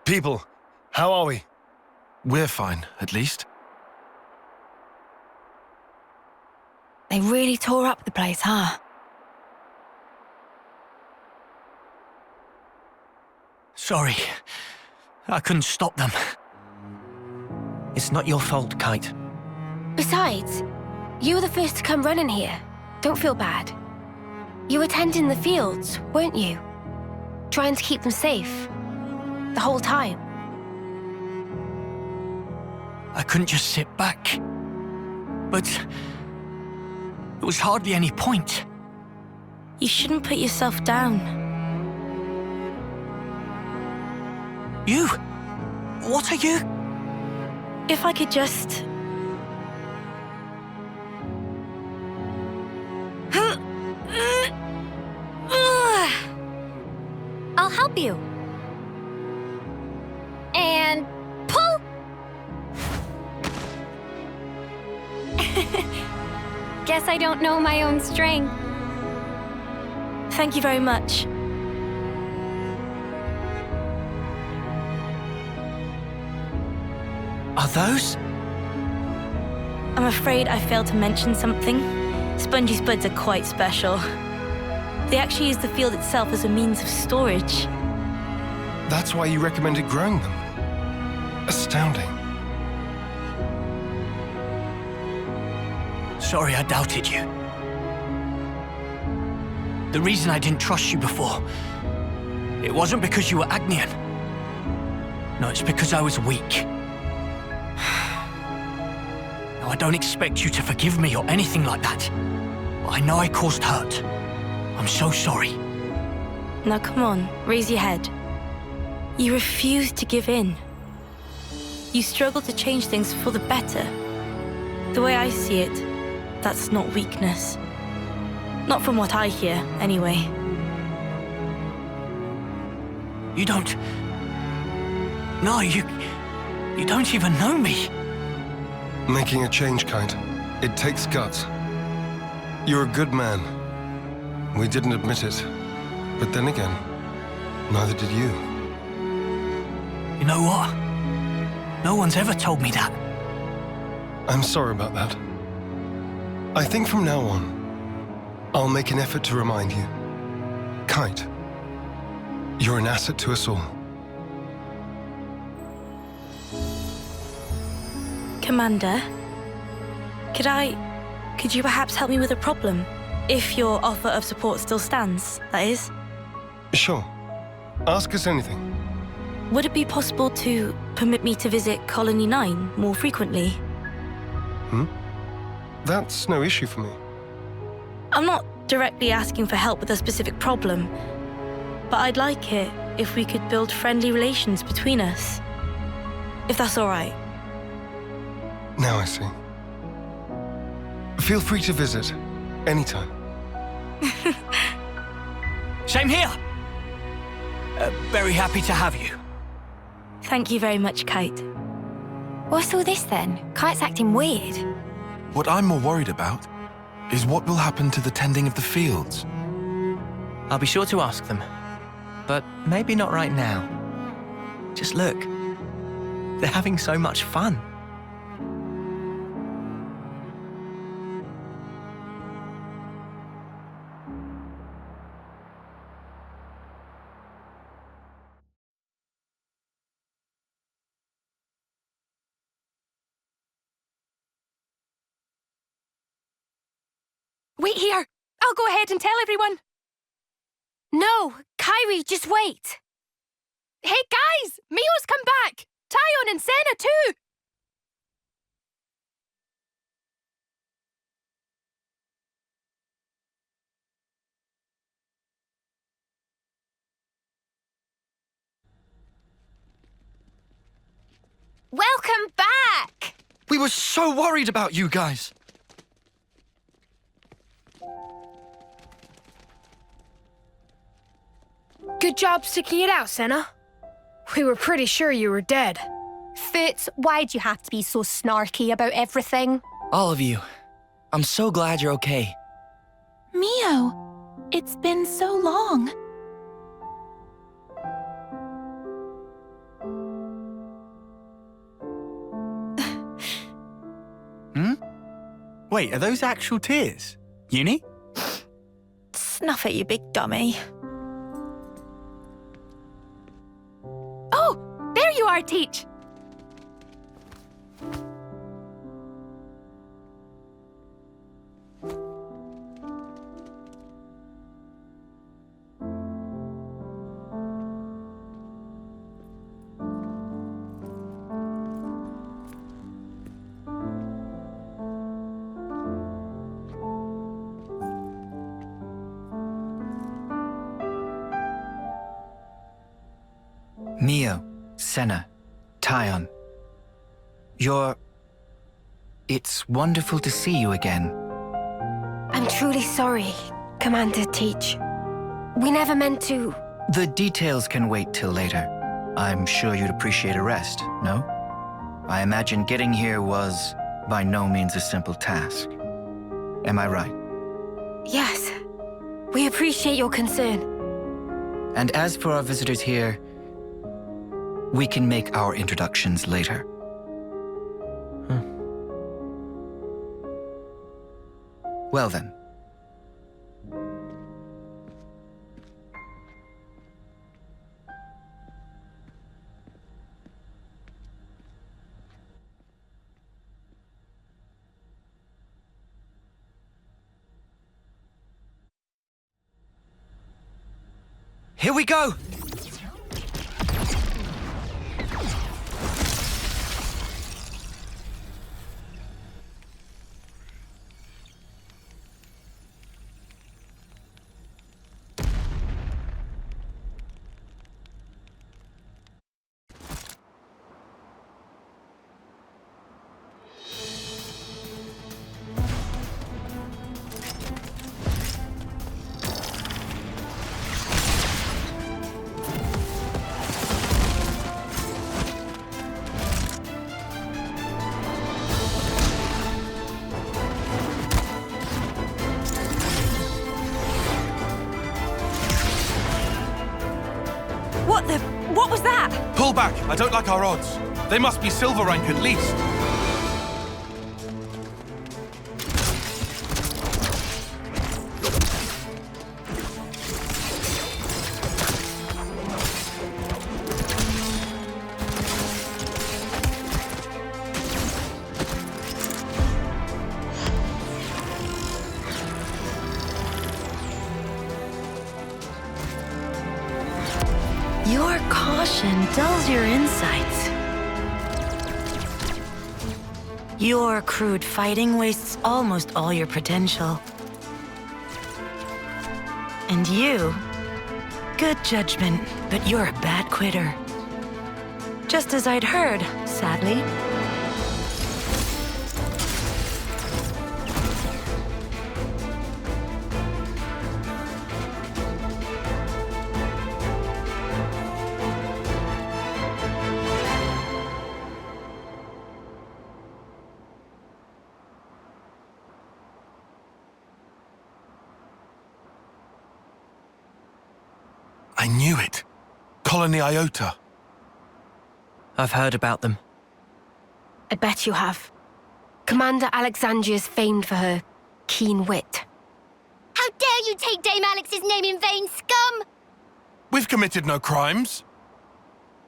People, how are we? We're fine, at least. They really tore up the place, huh? Sorry. I couldn't stop them. It's not your fault, Kite. Besides, you were the first to come running here. Don't feel bad. You were tending the fields, weren't you? Trying to keep them safe. The whole time. I couldn't just sit back. But There was hardly any point. You shouldn't put yourself down. You? What are you? If I could just... I'll help you. And pull! Guess I don't know my own strength. Thank you very much. Are those? I'm afraid I failed to mention something. Spongy Spuds are quite special. They actually use the field itself as a means of storage. That's why you recommended growing them. Astounding. Sorry I doubted you. The reason I didn't trust you before, it wasn't because you were Agnian. No, it's because I was weak. Now, I don't expect you to forgive me or anything like that, but I know I caused hurt. I'm so sorry. Now come on, raise your head. You refuse to give in. You struggle to change things for the better. The way I see it, that's not weakness. Not from what I hear, anyway. You don't... No, you don't even know me. Making a change, Kite. It takes guts. You're a good man. We didn't admit it. But then again, neither did you. You know what? No one's ever told me that. I'm sorry about that. I think from now on, I'll make an effort to remind you. Kite, you're an asset to us all. Commander, could you perhaps help me with a problem? If your offer of support still stands, that is. Sure. Ask us anything. Would it be possible to permit me to visit Colony 9 more frequently? That's no issue for me. I'm not directly asking for help with a specific problem, but I'd like it if we could build friendly relations between us. If that's all right. Now I see. Feel free to visit anytime. Same here. Very happy to have you. Thank you very much, Kite. What's all this then? Kite's acting weird. What I'm more worried about is what will happen to the tending of the fields. I'll be sure to ask them, but maybe not right now. Just look. They're having so much fun. Wait here! I'll go ahead and tell everyone! No! Kyrie, just wait! Hey guys! Mio's come back! Taion and Senna too! Welcome back! We were so worried about you guys. Good job sticking it out, Senna. We were pretty sure you were dead. Foots, why'd you have to be so snarky about everything? All of you. I'm so glad you're okay. Mio, it's been so long. Wait, are those actual tears? Uni? Snuff it, you big dummy. Oh, there you are, Teach. Mio, Senna, Taion. It's wonderful to see you again. I'm truly sorry, Commander Teach. We never meant to... The details can wait till later. I'm sure you'd appreciate a rest, no? I imagine getting here was by no means a simple task. Am I right? Yes. We appreciate your concern. And as for our visitors here, we can make our introductions later. Well then. Here we go! What was that? Pull back! I don't like our odds. They must be silver rank at least. Your caution dulls your insights. Your crude fighting wastes almost all your potential. And you, good judgment, but you're a bad quitter. Just as I'd heard, sadly. I knew it. Colony Iota. I've heard about them. I bet you have. Commander Alexandria's famed for her keen wit. How dare you take Dame Alex's name in vain, scum! We've committed no crimes.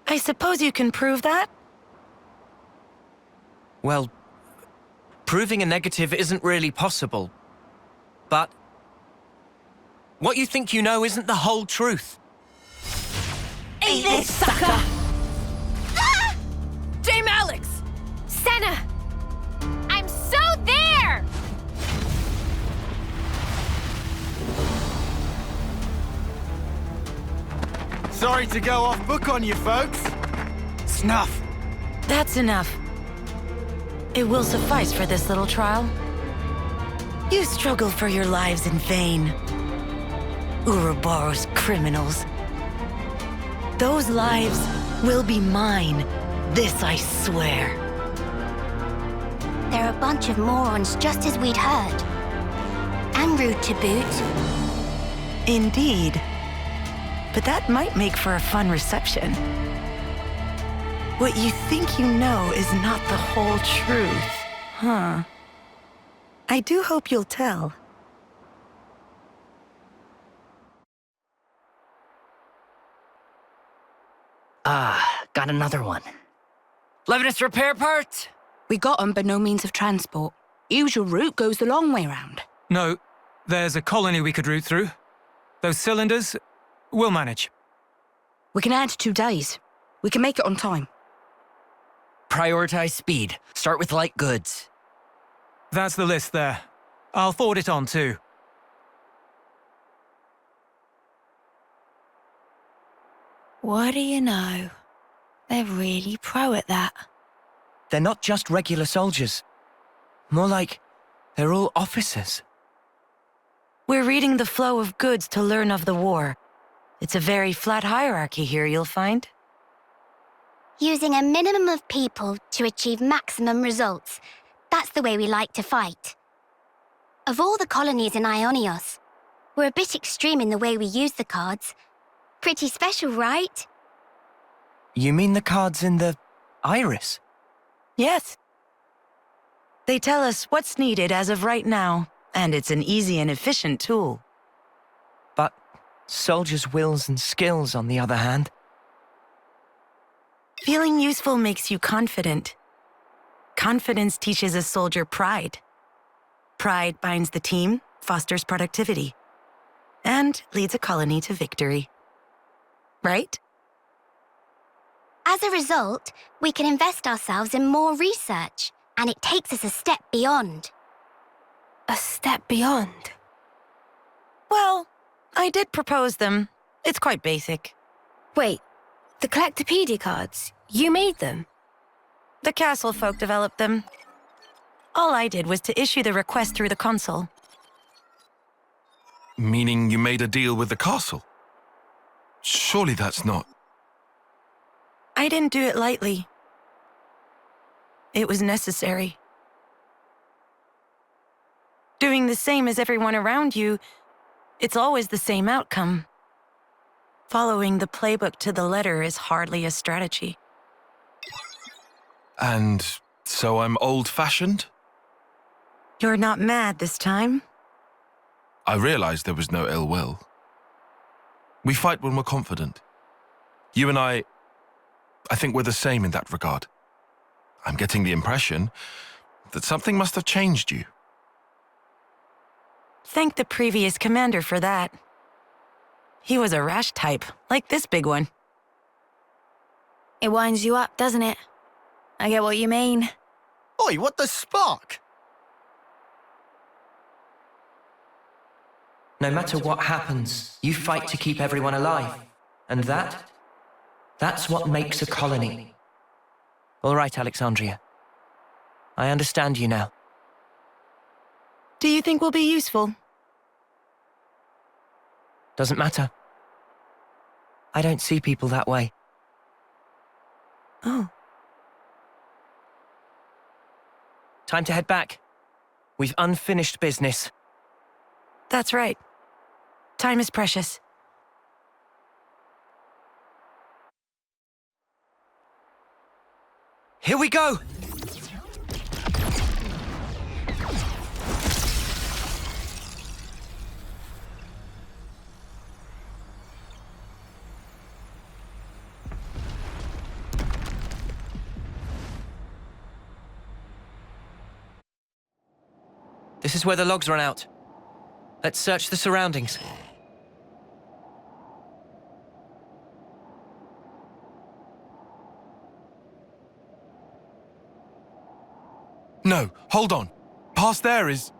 I suppose you can prove that? Well, proving a negative isn't really possible. But what you think you know isn't the whole truth. Eat this, sucker! Ah! Dame Alex! Senna! I'm so there! Sorry to go off book on you folks. Snuff. That's enough. It will suffice for this little trial. You struggle for your lives in vain. Ouroboros criminals. Those lives will be mine. This I swear. They're a bunch of morons, just as we'd heard. And rude to boot. Indeed. But that might make for a fun reception. What you think you know is not the whole truth, huh? I do hope you'll tell. Got another one. Levinus repair parts? We got them, but no means of transport. Usual route goes the long way round. No, there's a colony we could route through. Those cylinders, we'll manage. We can add 2 days. We can make it on time. Prioritize speed. Start with light goods. That's the list there. I'll forward it on too. What do you know? They're really pro at that. They're not just regular soldiers. More like they're all officers. We're reading the flow of goods to learn of the war. It's a very flat hierarchy here, you'll find. Using a minimum of people to achieve maximum results. That's the way we like to fight. Of all the colonies in Aionios, we're a bit extreme in the way we use the cards. Pretty special, right? You mean the cards in the iris? Yes. They tell us what's needed as of right now, and it's an easy and efficient tool. But soldiers' wills and skills, on the other hand. Feeling useful makes you confident. Confidence teaches a soldier pride. Pride binds the team, fosters productivity, and leads a colony to victory. Right? As a result, we can invest ourselves in more research, and it takes us a step beyond. A step beyond? Well, I did propose them. It's quite basic. Wait, the Collectopedia cards, you made them? The castle folk developed them. All I did was to issue the request through the Consul. Meaning you made a deal with the castle? Surely that's not... I didn't do it lightly. It was necessary. Doing the same as everyone around you, it's always the same outcome. Following the playbook to the letter is hardly a strategy. And so I'm old-fashioned? You're not mad this time? I realized there was no ill will. We fight when we're confident. You and I think we're the same in that regard. I'm getting the impression that something must have changed you. Thank the previous commander for that. He was a rash type, like this big one. It winds you up, doesn't it? I get what you mean. Oi, what the spark? No matter what happens, you fight to keep everyone alive. And that's what makes a colony. All right, Alexandria. I understand you now. Do you think we'll be useful? Doesn't matter. I don't see people that way. Oh. Time to head back. We've unfinished business. That's right. Time is precious. Here we go! This is where the logs run out. Let's search the surroundings. No, hold on. Past there is...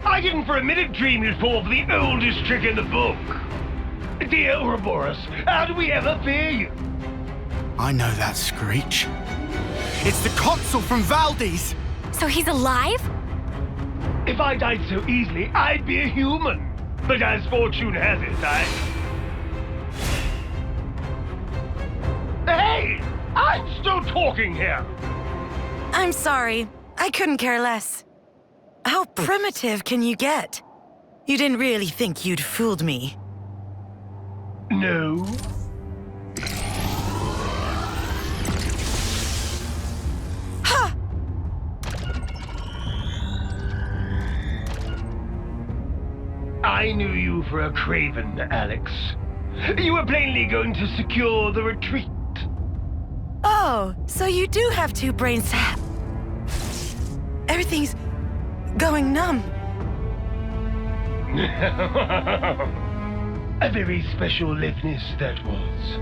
I didn't for a minute dream you'd fall for the oldest trick in the book. Dear Ouroboros, how do we ever fear you? I know that screech. It's the Consul from Valdi's! So he's alive? If I died so easily, I'd be a human. But as fortune has it, Hey! I'm still talking here! I'm sorry. I couldn't care less. How primitive can you get? You didn't really think you'd fooled me. No. Ha! I knew you for a craven, Alex. You were plainly going to secure the retreat. Oh, so you do have two brains. Everything's going numb. A very special liveness that was.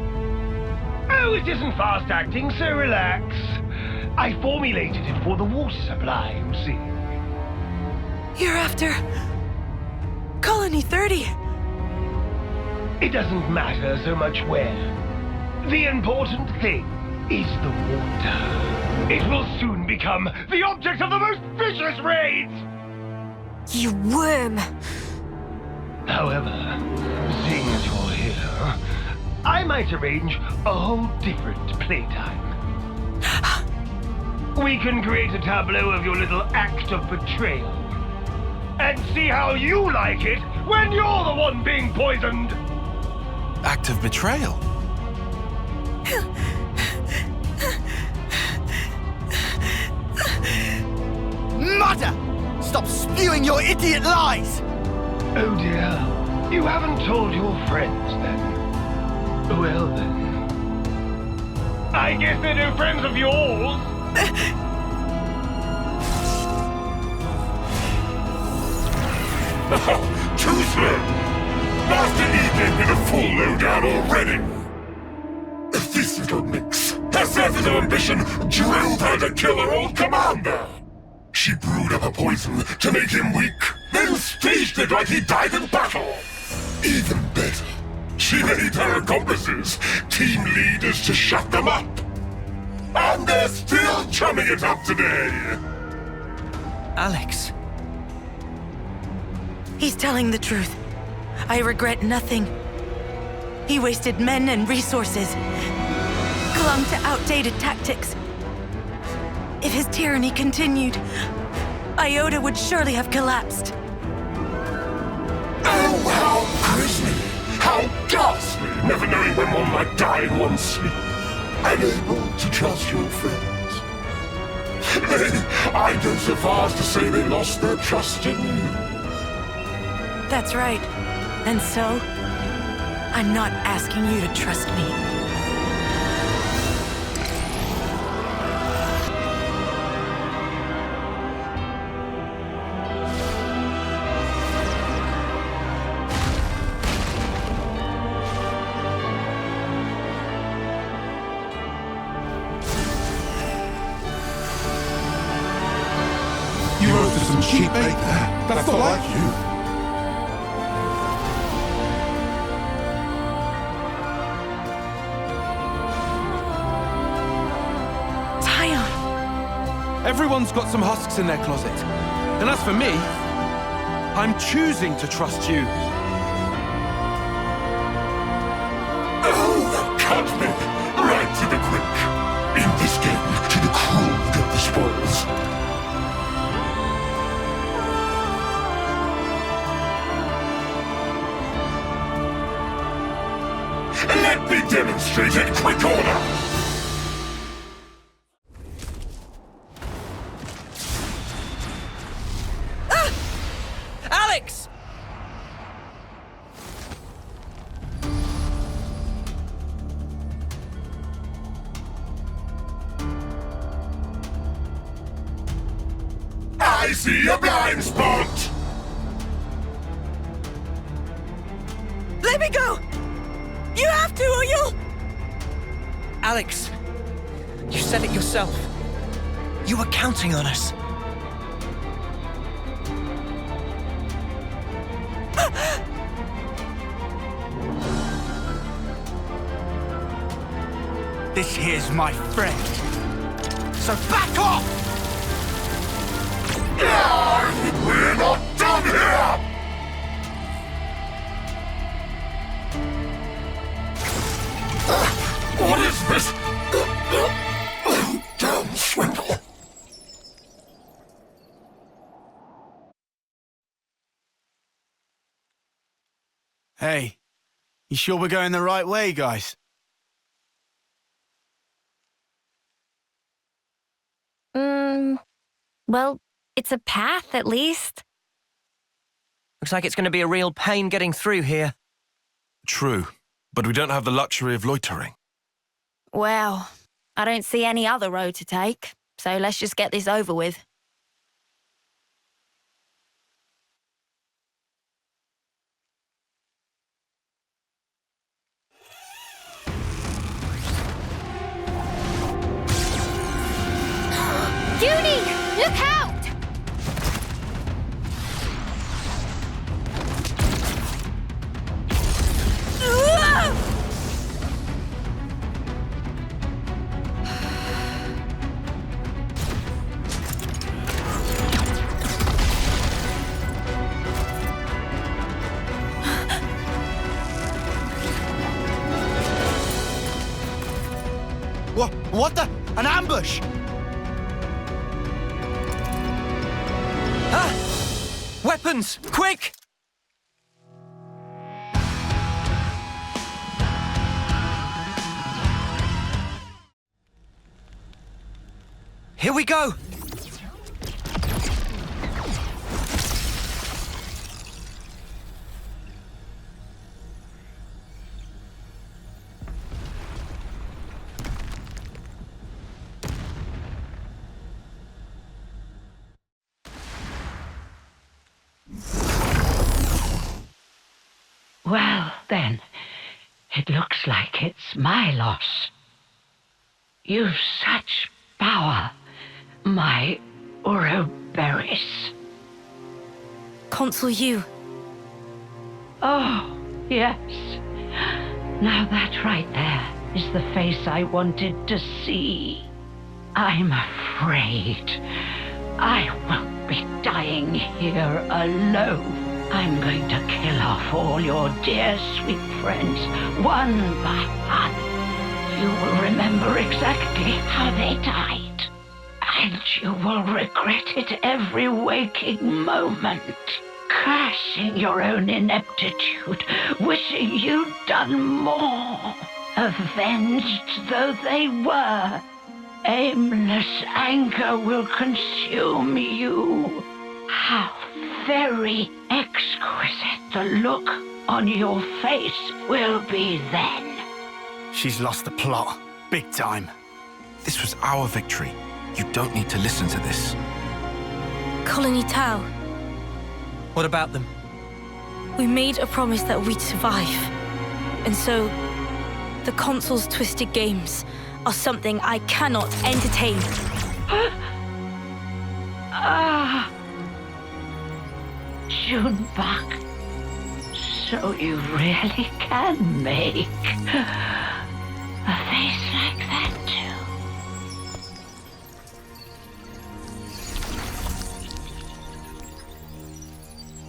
Oh, it isn't fast acting, so relax. I formulated it for the water supply, you see. You're after... Colony 30. It doesn't matter so much where. The important thing is the water. It will soon become the object of the most vicious raids! You worm! However, seeing as you're here, I might arrange a whole different playtime. We can create a tableau of your little act of betrayal. And see how you like it when you're the one being poisoned! Act of betrayal? Mother! Stop spewing your idiot lies! Oh dear, you haven't told your friends then. Well then. I guess they're no friends of yours! Too slow! Master E gave me the full lowdown already! This little minx has set as an ambition drilled her to kill her old commander! She brewed up a poison to make him weak, then staged it like he died in battle! Even better, she made her accomplices team leaders to shut them up! And they're still chumming it up today! Alex. He's telling the truth. I regret nothing. He wasted men and resources, clung to outdated tactics. If his tyranny continued, Iota would surely have collapsed. Oh, how grisly! How ghastly! Never knowing when one might die in one's sleep. Unable to trust your friends. I'd go so far as to say they lost their trust in you. That's right. And so, I'm not asking you to trust me. You rose to some cheap bait there. That's not like you. Everyone's got some husks in their closet. And as for me, I'm choosing to trust you. Oh, cut me! Right to the quick. In this game, to the cruel get the spoils. Let me demonstrate in quick order! Alex! I see a blind spot! Let me go! You have to, or you'll... Alex, you said it yourself. You were counting on us. This here's my friend. So back off! We're not done here! What is this? Damn swindle! Hey, you sure we're going the right way, guys? Well, it's a path, at least. Looks like it's going to be a real pain getting through here. True, but we don't have the luxury of loitering. Well, I don't see any other road to take, so let's just get this over with. Uni! Look out! What the? An ambush! Ah! Weapons! Quick! Here we go! Well, then, it looks like it's my loss. You've such power, my Ouroboros. Consul U. Oh, yes. Now that right there is the face I wanted to see. I'm afraid I won't be dying here alone. I'm going to kill off all your dear sweet friends, one by one. You will remember exactly how they died, and you will regret it every waking moment, cursing your own ineptitude, wishing you'd done more. Avenged though they were, aimless anger will consume you. How very exquisite the look on your face will be then. She's lost the plot. Big time. This was our victory. You don't need to listen to this. Colony Tau. What about them? We made a promise that we'd survive. And so, the Consul's twisted games are something I cannot entertain. Junebug. So you really can make a face like that too.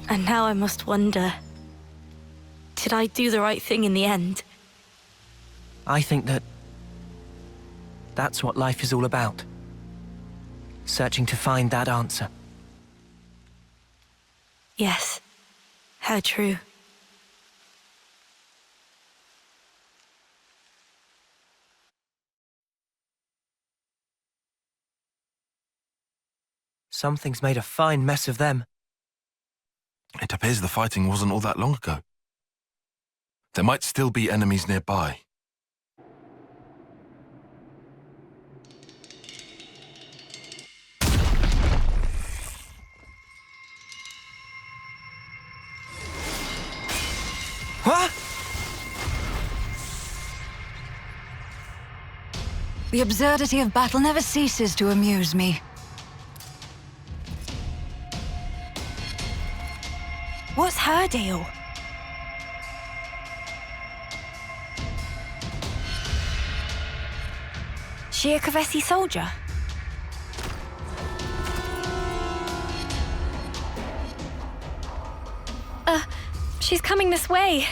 And now I must wonder, did I do the right thing in the end? I think that's what life is all about. Searching to find that answer. Yes, how true. Something's made a fine mess of them. It appears the fighting wasn't all that long ago. There might still be enemies nearby. What? The absurdity of battle never ceases to amuse me. What's her deal? She a Kavesi soldier? She's coming this way.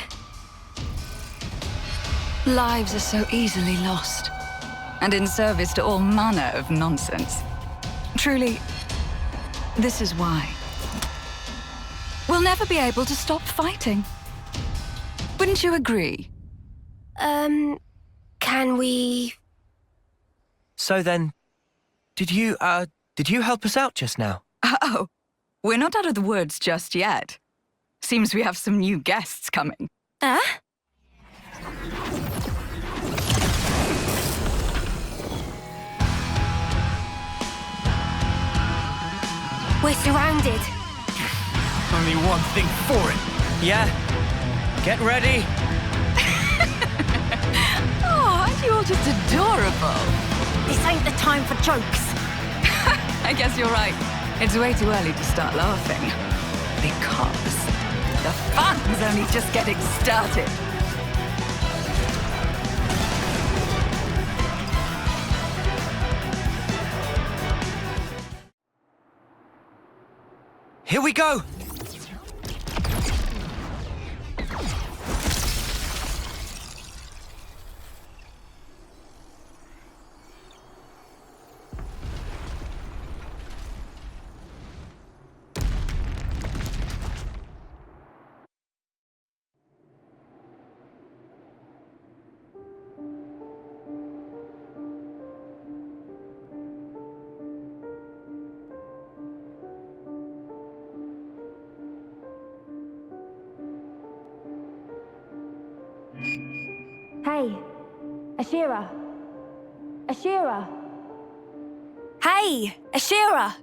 Lives are so easily lost, and in service to all manner of nonsense. Truly, this is why. We'll never be able to stop fighting. Wouldn't you agree? Can we... So then, did you help us out just now? Oh, we're not out of the woods just yet. Seems we have some new guests coming. We're surrounded. Only one thing for it. Yeah. Get ready. Oh, aren't you all just adorable? This ain't the time for jokes. I guess you're right. It's way too early to start laughing. Because the fun's only just getting started. Here we go! Hey, Ashera. Ashera. Hey, Ashera.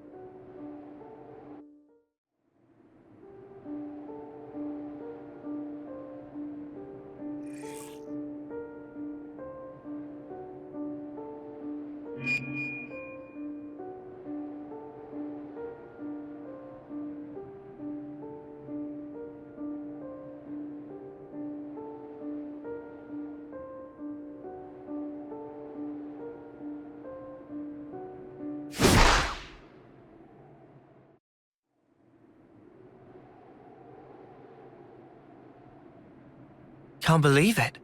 Can't believe it.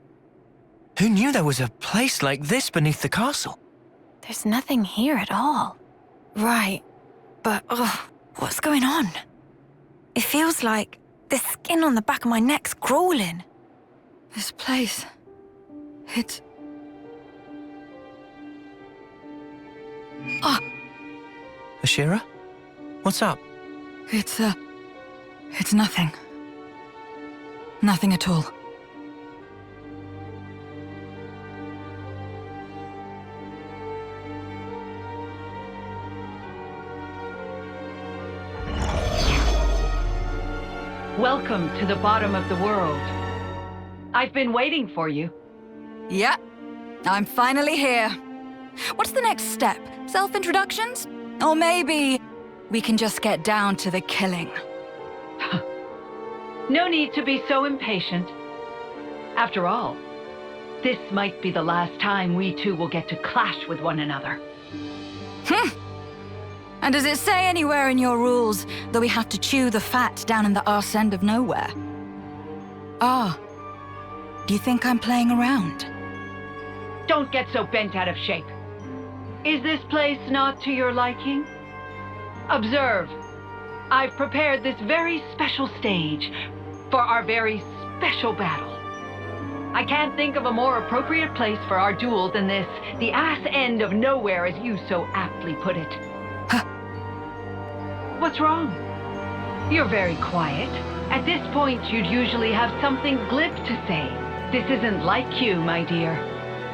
Who knew there was a place like this beneath the castle? There's nothing here at all. Right, but what's going on? It feels like the skin on the back of my neck's crawling. This place... it's... Ah! Ashera? What's up? It's nothing. Nothing at all. Welcome to the bottom of the world. I've been waiting for you. Yeah, I'm finally here. What's the next step? Self-introductions? Or maybe we can just get down to the killing. No need to be so impatient. After all, this might be the last time we two will get to clash with one another. And does it say anywhere in your rules that we have to chew the fat down in the arse end of nowhere? Ah, do you think I'm playing around? Don't get so bent out of shape. Is this place not to your liking? Observe, I've prepared this very special stage for our very special battle. I can't think of a more appropriate place for our duel than this, the ass end of nowhere, as you so aptly put it. What's wrong? You're very quiet. At this point, you'd usually have something glib to say. This isn't like you, my dear.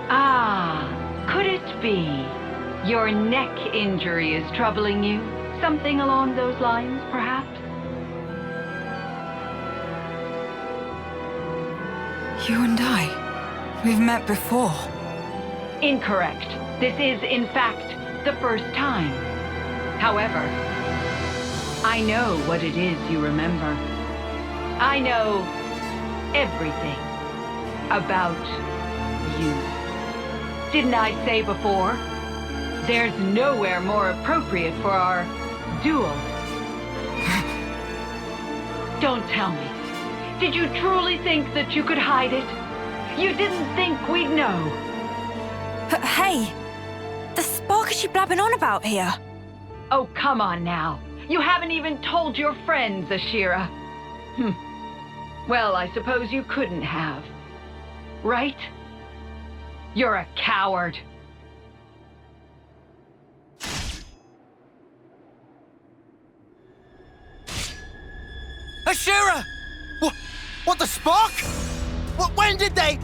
Ah, could it be your neck injury is troubling you? Something along those lines, perhaps? You and I, we've met before. Incorrect. This is, in fact, the first time. However, I know what it is you remember. I know everything about you. Didn't I say before? There's nowhere more appropriate for our duel. Don't tell me. Did you truly think that you could hide it? You didn't think we'd know? Hey, the spark is she blabbing on about here? Oh, come on now. You haven't even told your friends, Ashera. Well, I suppose you couldn't have. Right? You're a coward. Ashera! What the spark? When did they...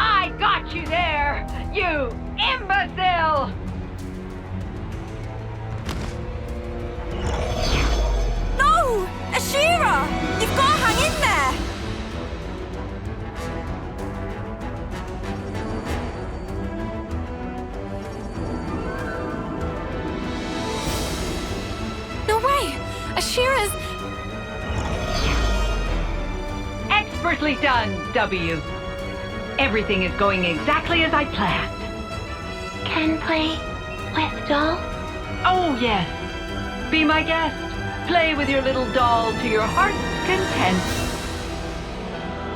I got you there, you imbecile! No! Ashera! You've got to hang in there! Expertly done, W. Everything is going exactly as I planned. Can play with doll? Oh, yes. Be my guest. Play with your little doll to your heart's content.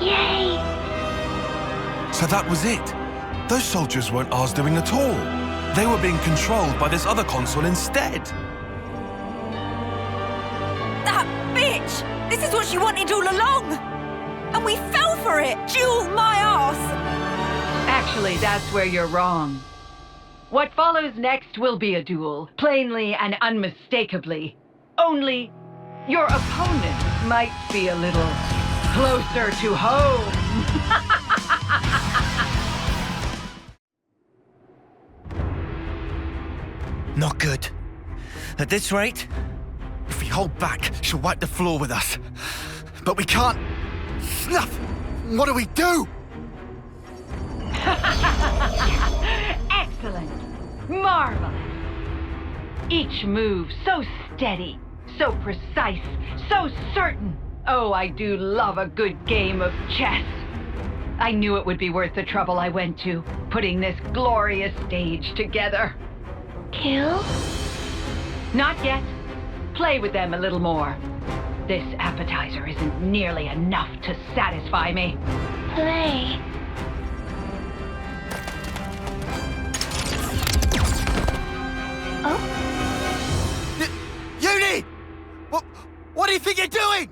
Yay! So that was it. Those soldiers weren't ours doing at all. They were being controlled by this other consul instead. That bitch! This is what she wanted all along! And we fell for it! Duel my ass! Actually, that's where you're wrong. What follows next will be a duel, plainly and unmistakably. Only, your opponent might be a little closer to home. Not good. At this rate, if we hold back, she'll wipe the floor with us. But we can't... Snuff! What do we do? Excellent. Marvelous. Each move so steady, so precise, so certain. Oh, I do love a good game of chess. I knew it would be worth the trouble I went to, putting this glorious stage together. Kill? Not yet. Play with them a little more. This appetizer isn't nearly enough to satisfy me. Play. Oh? Uni! What do you think you're doing?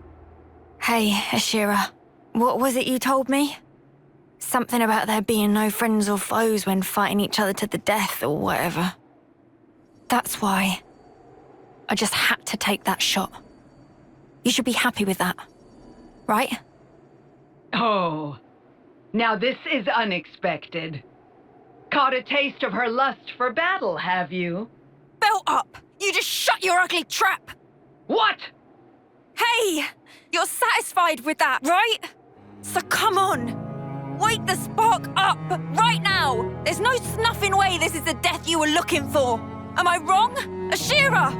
Hey, Ashera. What was it you told me? Something about there being no friends or foes when fighting each other to the death or whatever. That's why I just had to take that shot. You should be happy with that, right? Oh, now this is unexpected. Caught a taste of her lust for battle, have you? Belt up! You just shut your ugly trap! What? Hey! You're satisfied with that, right? So come on! Wake the spark up! Right now! There's no snuffing way this is the death you were looking for! Am I wrong? Ashera!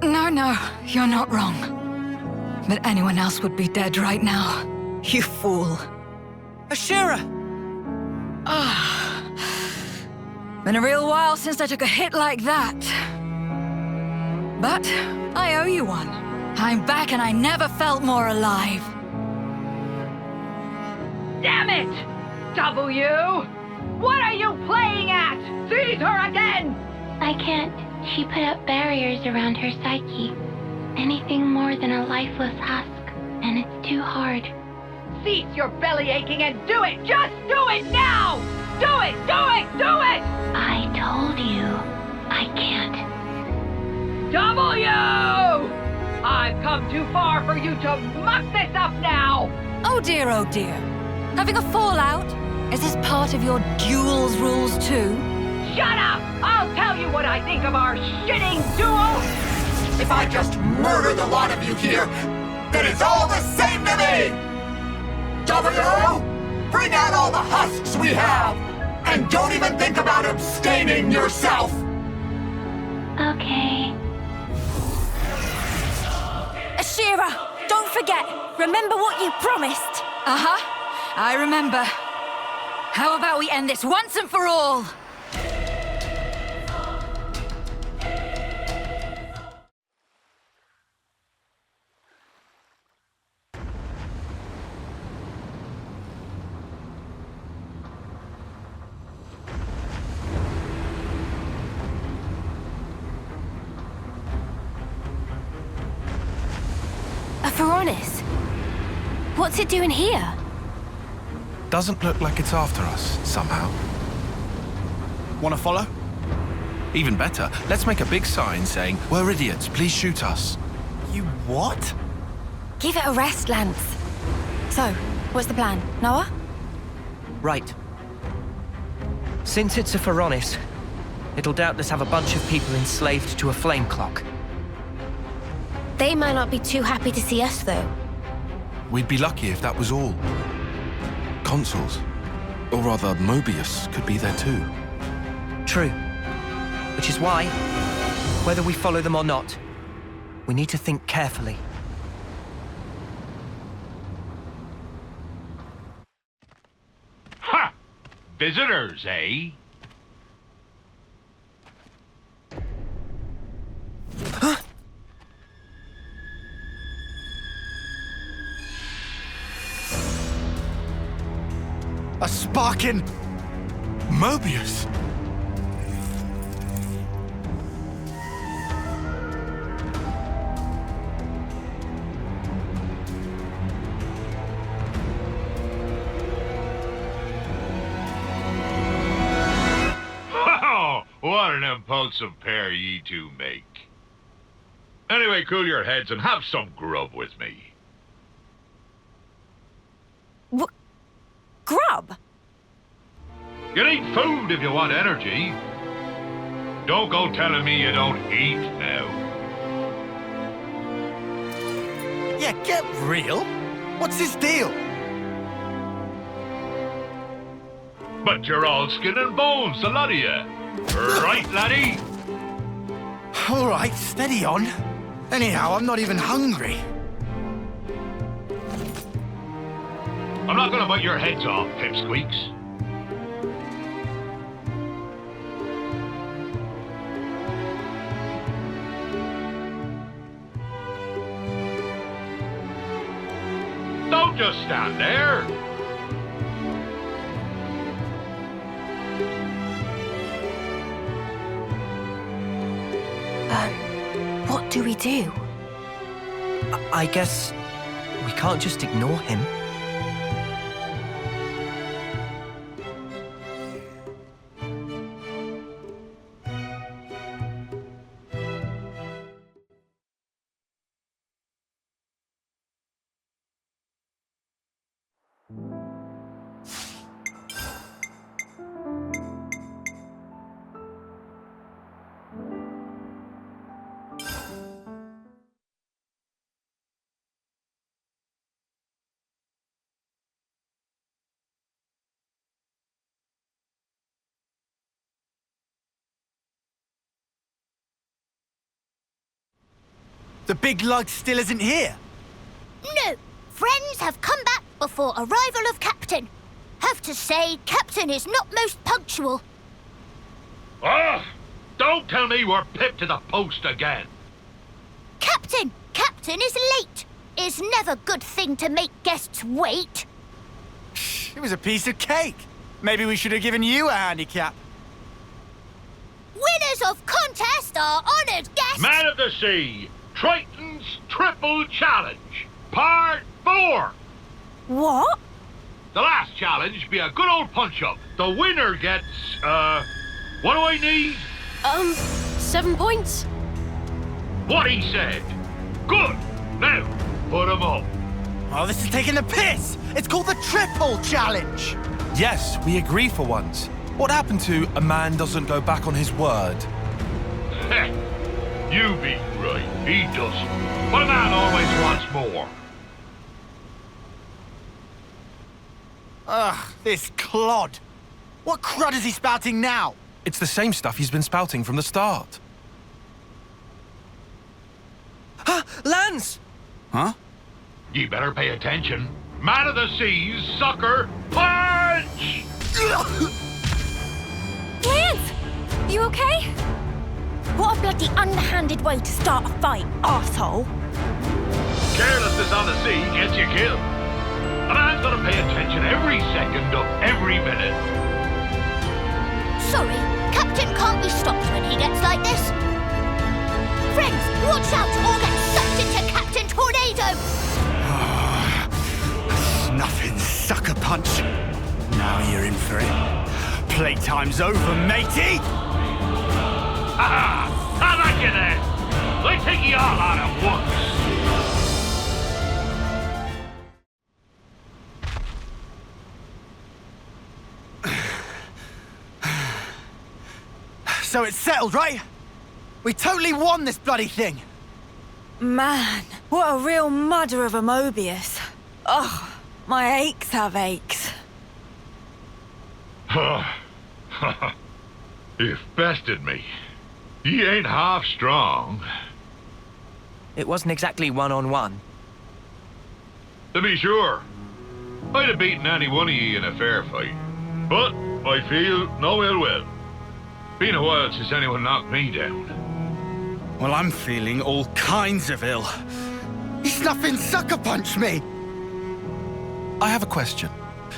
No, you're not wrong. But anyone else would be dead right now. You fool. Ashera! Been a real while since I took a hit like that. But I owe you one. I'm back and I never felt more alive. Damn it! W! What are you playing at? Seize her again! I can't. She put up barriers around her psyche. Anything more than a lifeless husk, and it's too hard. Cease your belly aching and do it! Just do it now! Do it! Do it! Do it! I told you, I can't. W! I've come too far for you to muck this up now! Oh dear, oh dear. Having a fallout? Is this part of your duels rules too? Shut up! I'll tell you what I think of our shitting duel! If I just murder the lot of you here, then it's all the same to me! W! Bring out all the husks we have! And don't even think about abstaining yourself! Okay. Ashera, don't forget. Remember what you promised. Uh-huh. I remember. How about we end this once and for all? Ferronis? What's it doing here? Doesn't look like it's after us, somehow. Wanna follow? Even better, let's make a big sign saying, "We're idiots, please shoot us." You what? Give it a rest, Lance. So, what's the plan? Noah? Right. Since it's a Ferronis, it'll doubtless have a bunch of people enslaved to a flame clock. They might not be too happy to see us, though. We'd be lucky if that was all. Consuls, or rather Mobius, could be there too. True. Which is why, whether we follow them or not, we need to think carefully. visitors, eh? A sparking Mobius. What an impulsive pair ye two make. Anyway, cool your heads and have some grub with me. What? Grub? You need food if you want energy. Don't go telling me you don't eat now. Yeah, get real. What's this deal? But you're all skin and bones, the lot of you. Right, laddie? All right, steady on. Anyhow, I'm not even hungry. I'm not gonna bite your heads off, pipsqueaks. Don't just stand there. What do we do? I guess we can't just ignore him. The big lug still isn't here. No, friends have come back before arrival of Captain. Have to say, Captain is not most punctual. Ah! Don't tell me we're pipped to the post again. Captain is late. It's never good thing to make guests wait. It was a piece of cake. Maybe we should have given you a handicap. Winners of contest are honoured guests. Man of the Sea, Triton's Triple Challenge, Part 4. What? The last challenge be a good old punch-up. The winner gets, what do I need? 7 points? What he said. Good. Now, put 'em up. Oh, this is taking the piss. It's called the Triple Challenge. Yes, we agree for once. What happened to a man doesn't go back on his word? Heh. You be right. He doesn't. But a man always wants more. Ugh, this clod. What crud is he spouting now? It's the same stuff he's been spouting from the start. Lance! Huh? You better pay attention. Man of the Seas, sucker, punch! Lance! You okay? What a bloody underhanded way to start a fight, arsehole. Carelessness on the sea gets you killed. A man's gotta pay attention every second of every minute. Sorry, Captain can't be stopped when he gets like this. Friends, watch out or get sucked into Captain Tornado! Snuffing sucker punch. Now you're in for it. Playtime's over, matey! Ah! How about you then? Let's take you all out at once. So it's settled, right? We totally won this bloody thing! Man, what a real mudder of a Mobius. Ugh, my aches have aches. You've bested me. He ain't half strong. It wasn't exactly one-on-one. To be sure, I'd have beaten any one of ye in a fair fight. But I feel no ill will. Been a while since anyone knocked me down. Well, I'm feeling all kinds of ill. He snuffing sucker punched me! I have a question.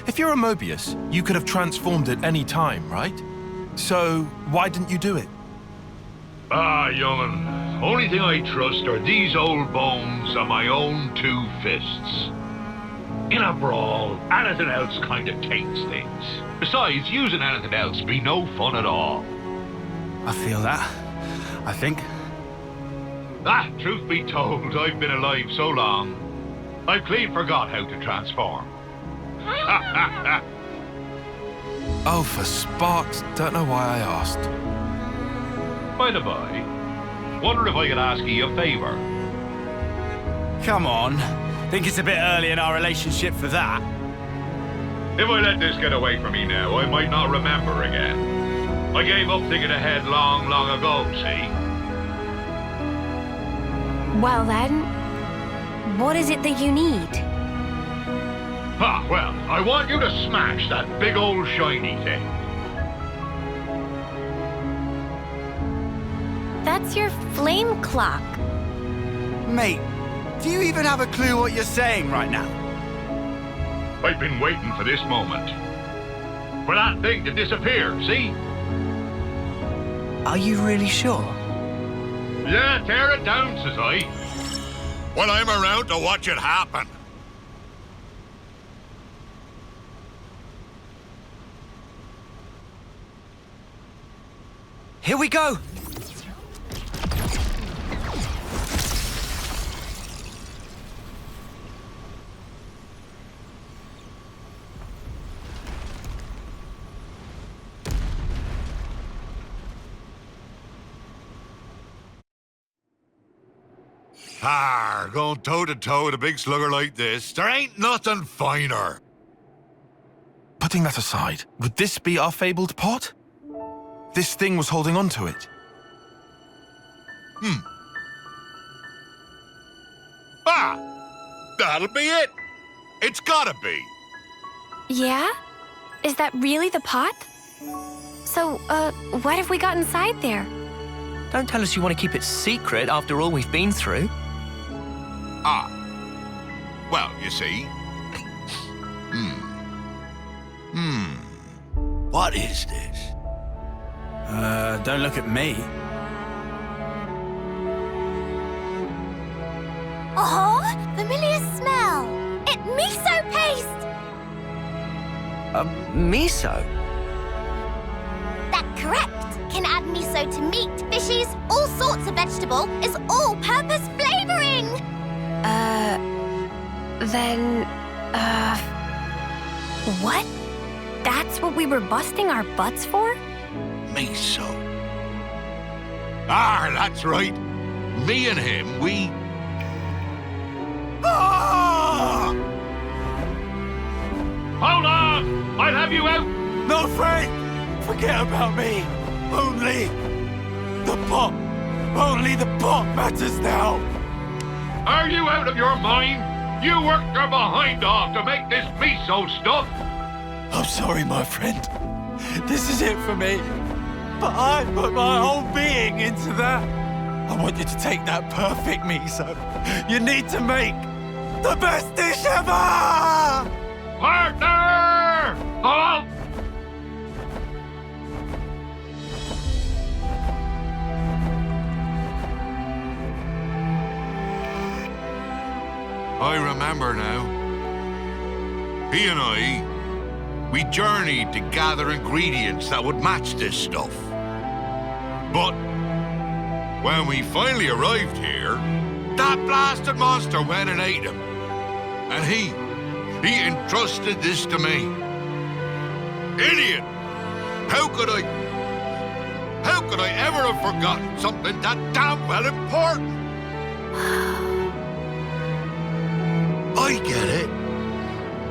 If you're a Mobius, you could have transformed at any time, right? So, why didn't you do it? Ah, young'un. Only thing I trust are these old bones and my own 2 fists. In a brawl, anything else kinda taints things. Besides, using anything else be no fun at all. I feel that. I think. Truth be told, I've been alive so long, I've clean forgot how to transform. Oh, for sparks, don't know why I asked. By the by, wonder if I could ask you a favor. Come on. Think it's a bit early in our relationship for that. If I let this get away from me now, I might not remember again. I gave up thinking ahead long, long ago, see? Well then, what is it that you need? Well, I want you to smash that big old shiny thing. That's your flame clock. Mate, do you even have a clue what you're saying right now? I've been waiting for this moment. For that thing to disappear, see? Are you really sure? Yeah, tear it down, says I. Well, I'm around to watch it happen. Here we go! Going toe-to-toe with a big slugger like this, there ain't nothing finer. Putting that aside, would this be our fabled pot? This thing was holding on to it. That'll be it. It's gotta be. Yeah? Is that really the pot? So, what have we got inside there? Don't tell us you want to keep it secret after all we've been through. Well, you see. What is this? Don't look at me. Oh, familiar smell. It's miso paste. Miso? That's correct. Can add miso to meat, fishes, all sorts of vegetable. It's all-purpose flavoring. What? That's what we were busting our butts for? Miso. That's right. Me and him, we... Hold on! I'll have you out! No, Frank! Forget about me. Only the pot. Only the pot matters now. Are you out of your mind? You worked your behind off to make this miso stuff! I'm sorry, my friend. This is it for me. But I put my whole being into that. I want you to take that perfect miso. You need to make the best dish ever! Partner! Oh! I remember now. He and I, we journeyed to gather ingredients that would match this stuff. But when we finally arrived here, that blasted monster went and ate him. And he entrusted this to me. Idiot! How could I ever have forgotten something that damn well important? I get it.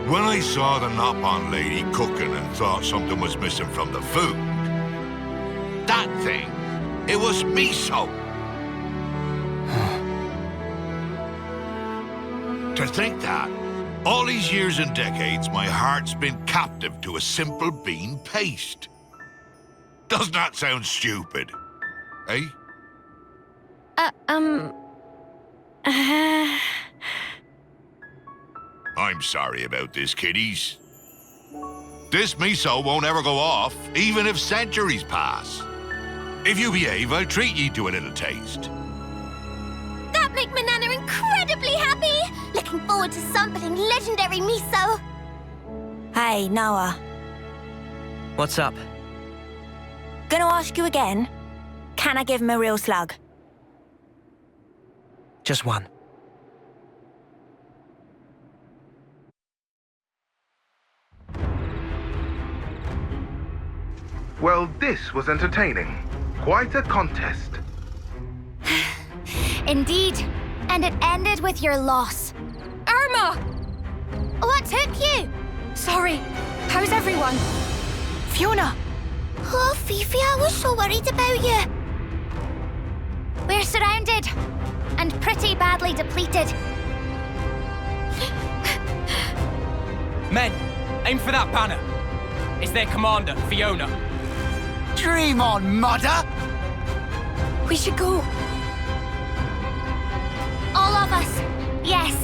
When I saw the Nopon lady cooking and thought something was missing from the food, that thing, it was miso. To think that All these years and decades, my heart's been captive to a simple bean paste. Doesn't that sound stupid? Eh? I'm sorry about this, kiddies. This miso won't ever go off, even if centuries pass. If you behave, I'll treat ye to a little taste. That make Manana incredibly happy! Looking forward to sampling legendary miso. Hey, Noah. What's up? Gonna ask you again. Can I give him a real slug? Just one. Well, this was entertaining. Quite a contest. Indeed. And it ended with your loss. Irma! What took you? Sorry. How's everyone? Fiona! Oh, Fifi, I was so worried about you. We're surrounded. And pretty badly depleted. Men, aim for that banner. It's their commander, Fiona. Dream on, mother! We should go. All of us. Yes.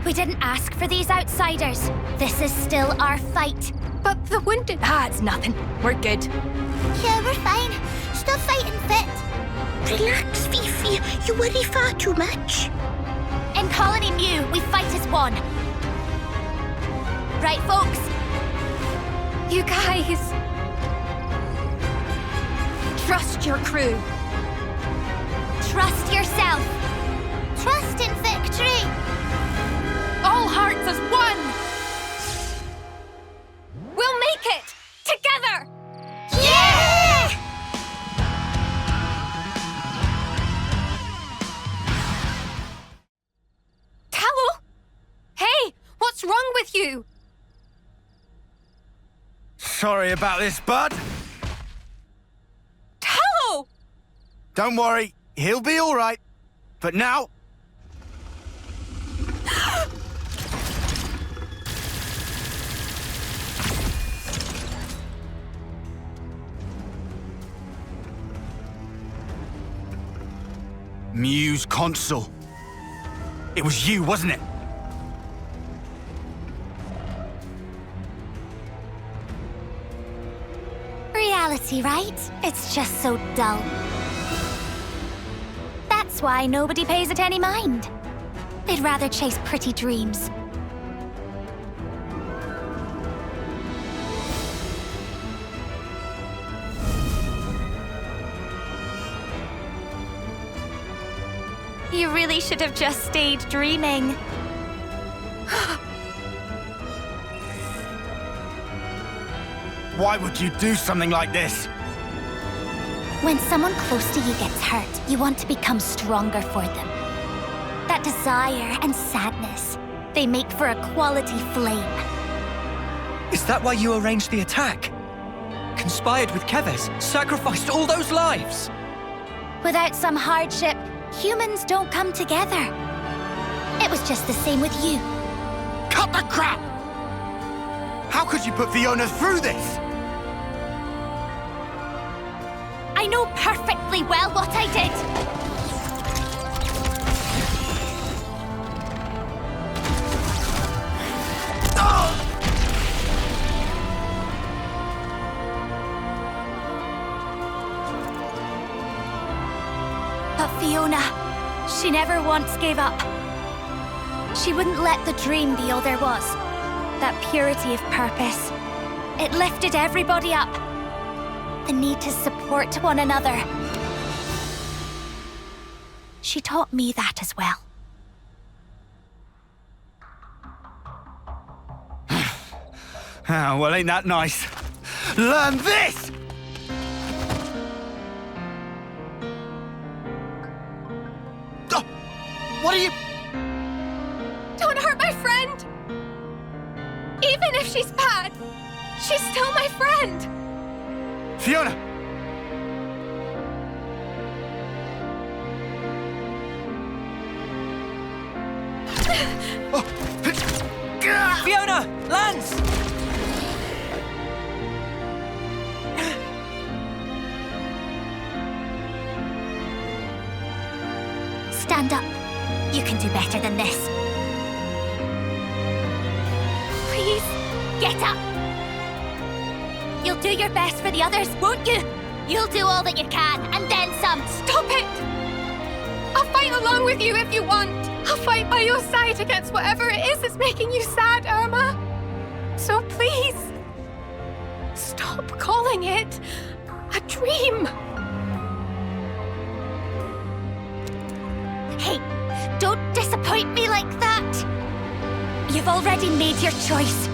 We didn't ask for these outsiders. This is still our fight. But the wounded... it's nothing. We're good. Yeah, we're fine. Stop fighting fit. Relax, Fifi. You worry far too much. In Colony Mu, we fight as one. Right, folks? You guys... Trust your crew. Trust yourself. Trust in victory. All hearts as one. We'll make it! Together! Yeah! Tallow? Hey, what's wrong with you? Sorry about this, bud. Tallow! Don't worry, he'll be all right. But now... Muse Consul. It was you, wasn't it? Reality, right? It's just so dull. That's why nobody pays it any mind. They'd rather chase pretty dreams. You really should have just stayed dreaming. Why would you do something like this? When someone close to you gets hurt, you want to become stronger for them. That desire and sadness, they make for a quality flame. Is that why you arranged the attack? Conspired with Keves, sacrificed all those lives? Without some hardship, humans don't come together. It was just the same with you. Cut the crap! How could you put Fiona through this? I know perfectly well what I did. But Fiona, she never once gave up. She wouldn't let the dream be all there was. That purity of purpose. It lifted everybody up. The need to support one another. She taught me that as well. Oh, well, ain't that nice? Learn this! Oh, what are you... Don't hurt my friend! Even if she's bad, she's still my friend! Fiona! Fiona! Lance! Stand up. You can do better than this. Please, get up. You'll do your best for the others, won't you? You'll do all that you can, and then some. Stop it! I'll fight along with you if you want. I'll fight by your side against whatever it is that's making you sad, Irma. So please, stop calling it a dream. Hey, don't disappoint me like that. You've already made your choice.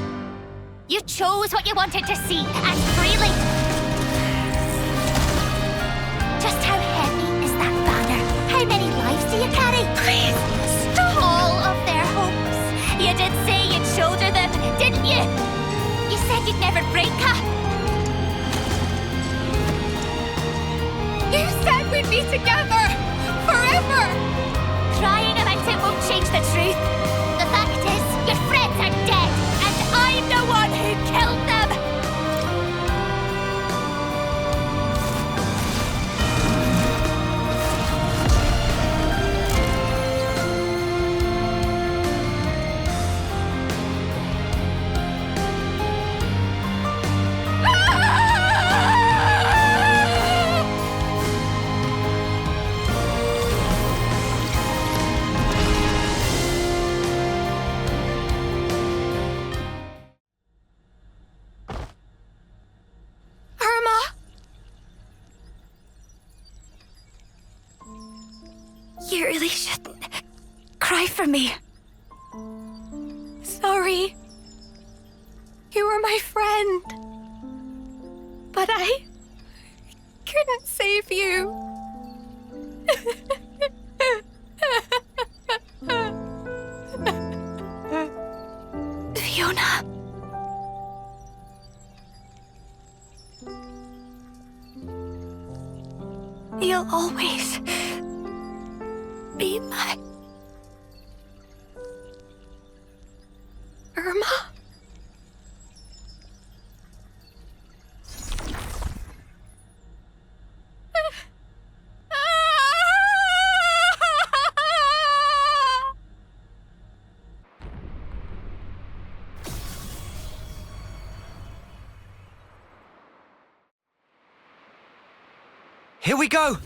You chose what you wanted to see, and freely. Just how heavy is that banner? How many lives do you carry? Please, stop! All of their hopes. You did say you'd shoulder them, didn't you? You said you'd never break her. You said we'd be together forever. Crying about it won't change the truth. The fact is, your friends are dead, and I'm the one who killed them. You really shouldn't cry for me. Sorry. You were my friend. But I couldn't save you. Fiona. You'll always be my Irma. Here we go!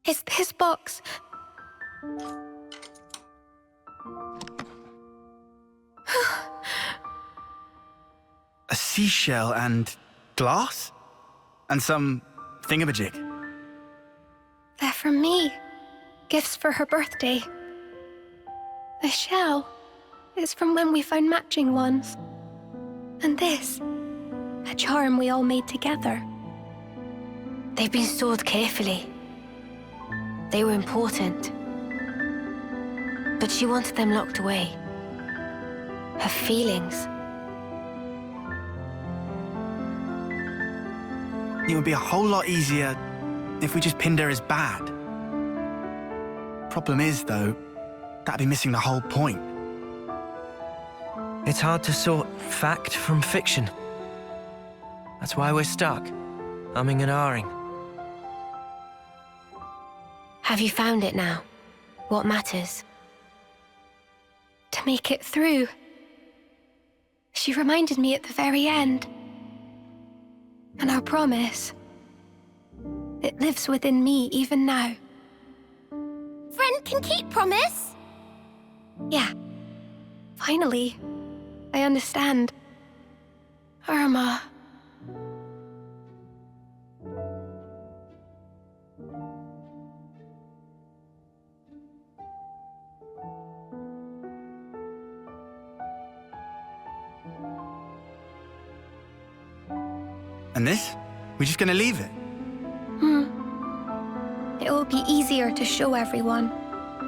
Is this box... A seashell and glass? And some thingamajig. They're from me. Gifts for her birthday. The shell is from when we found matching ones. And this, a charm we all made together. They've been stored carefully. They were important. But she wanted them locked away. Her feelings. It would be a whole lot easier if we just pinned her as bad. Problem is, though, that'd be missing the whole point. It's hard to sort fact from fiction. That's why we're stuck, umming and ahhing. Have you found it now? What matters? To make it through. She reminded me at the very end. And our promise. It lives within me even now. Friend can keep promise? Yeah. Finally, I understand. Irma. And this? We're just gonna leave it? It will be easier to show everyone,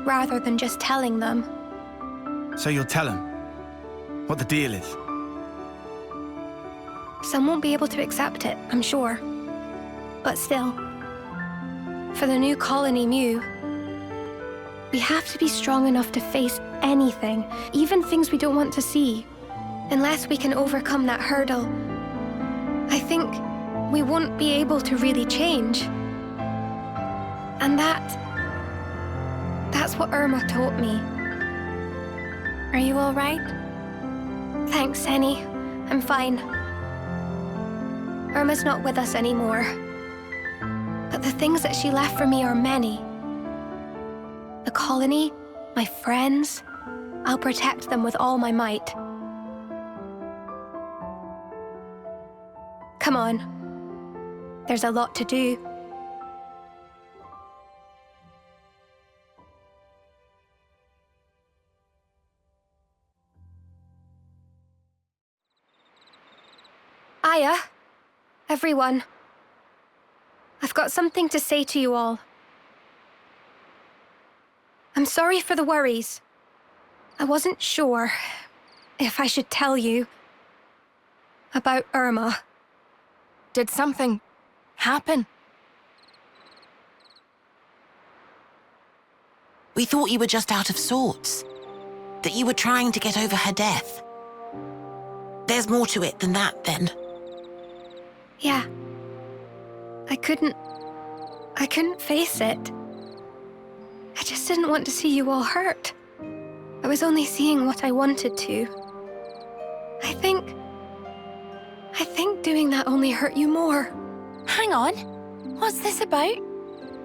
rather than just telling them. So you'll tell them what the deal is? Some won't be able to accept it, I'm sure. But still, for the new colony Mew, we have to be strong enough to face anything, even things we don't want to see. Unless we can overcome that hurdle, I think we won't be able to really change. And that's what Irma taught me. Are you all right? Thanks, Henny. I'm fine. Irma's not with us anymore. But the things that she left for me are many. The colony, my friends, I'll protect them with all my might. Come on. There's a lot to do. Aya, everyone. I've got something to say to you all. I'm sorry for the worries. I wasn't sure if I should tell you about Irma. Did something happen? We thought you were just out of sorts. That you were trying to get over her death. There's more to it than that, then. Yeah. I couldn't face it. I just didn't want to see you all hurt. I was only seeing what I wanted to. I think doing that only hurt you more. Hang on. What's this about?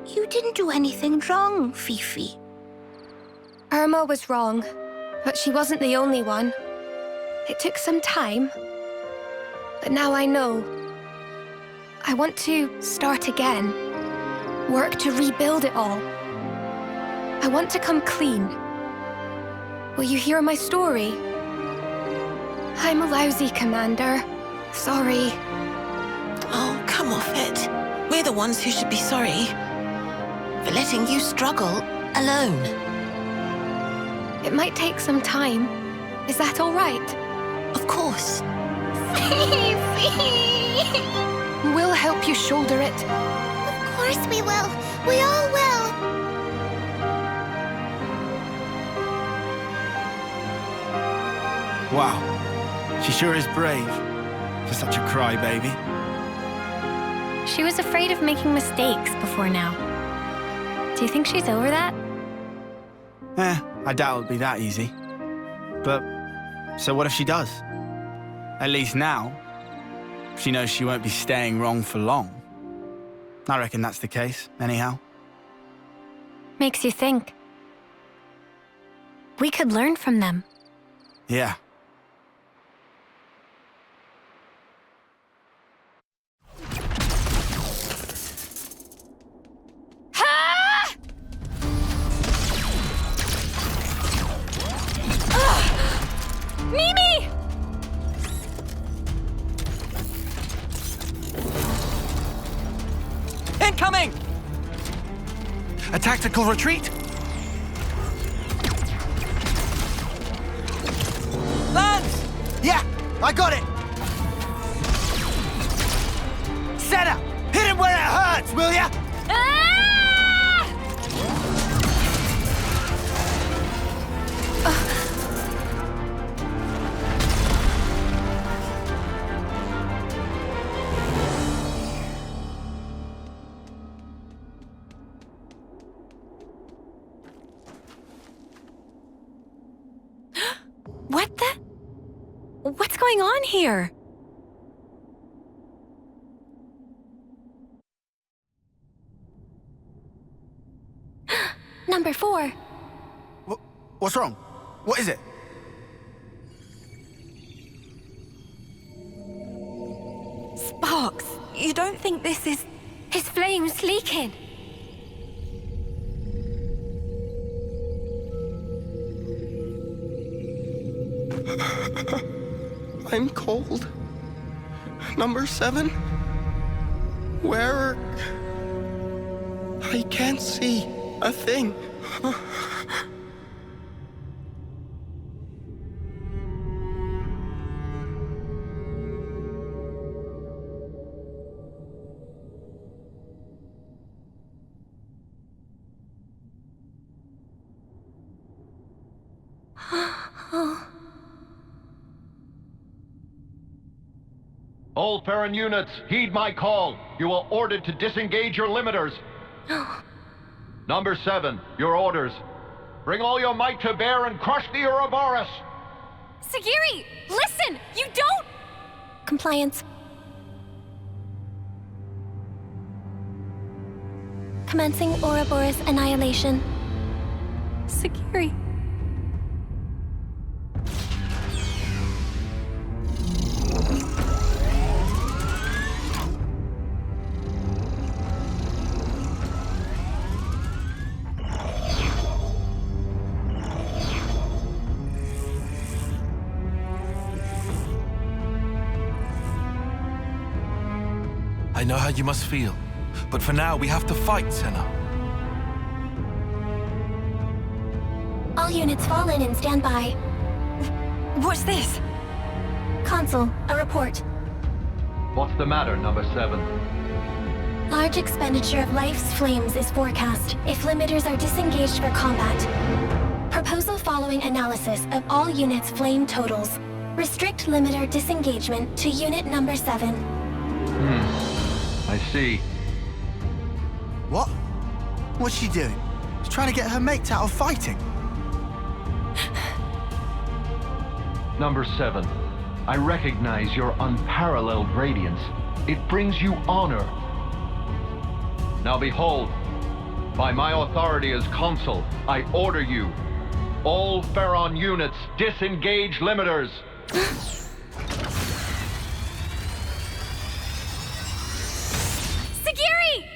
You didn't do anything wrong, Fifi. Irma was wrong, but she wasn't the only one. It took some time, but now I know. I want to start again, work to rebuild it all. I want to come clean. Will you hear my story? I'm a lousy commander. Sorry. Oh, come off it. We're the ones who should be sorry for letting you struggle alone. It might take some time. Is that all right? Of course. We'll help you shoulder it. Of course we will. We all will. Wow. She sure is brave. For such a crybaby. She was afraid of making mistakes before now. Do you think she's over that? I doubt it'll be that easy. But, so what if she does? At least now, she knows she won't be staying wrong for long. I reckon that's the case, anyhow. Makes you think. We could learn from them. Yeah. Mimi! Incoming! A tactical retreat? Lance! Yeah, I got it! Senna! Hit him where it hurts, will ya? What's going on here? Number 4. What's wrong? What is it? Sparks, you don't think this is... His flame's leaking. I'm cold. Number 7? Where... I can't see a thing. All Farron units, heed my call. You are ordered to disengage your limiters. Number 7, your orders. Bring all your might to bear and crush the Ouroboros! Sagiri, listen! You don't... Compliance. Commencing Ouroboros annihilation. Sagiri. I know how you must feel, but for now we have to fight, Senna. All units fall in and stand by. What's this? Consul, a report. What's the matter, number 7? Large expenditure of life's flames is forecast if limiters are disengaged for combat. Proposal following analysis of all units' flame totals. Restrict limiter disengagement to unit number 7. I see. What? What's she doing? She's trying to get her mates out of fighting. Number 7, I recognize your unparalleled radiance. It brings you honor. Now behold, by my authority as Consul, I order you, all Ferron units, disengage limiters. Sagiri!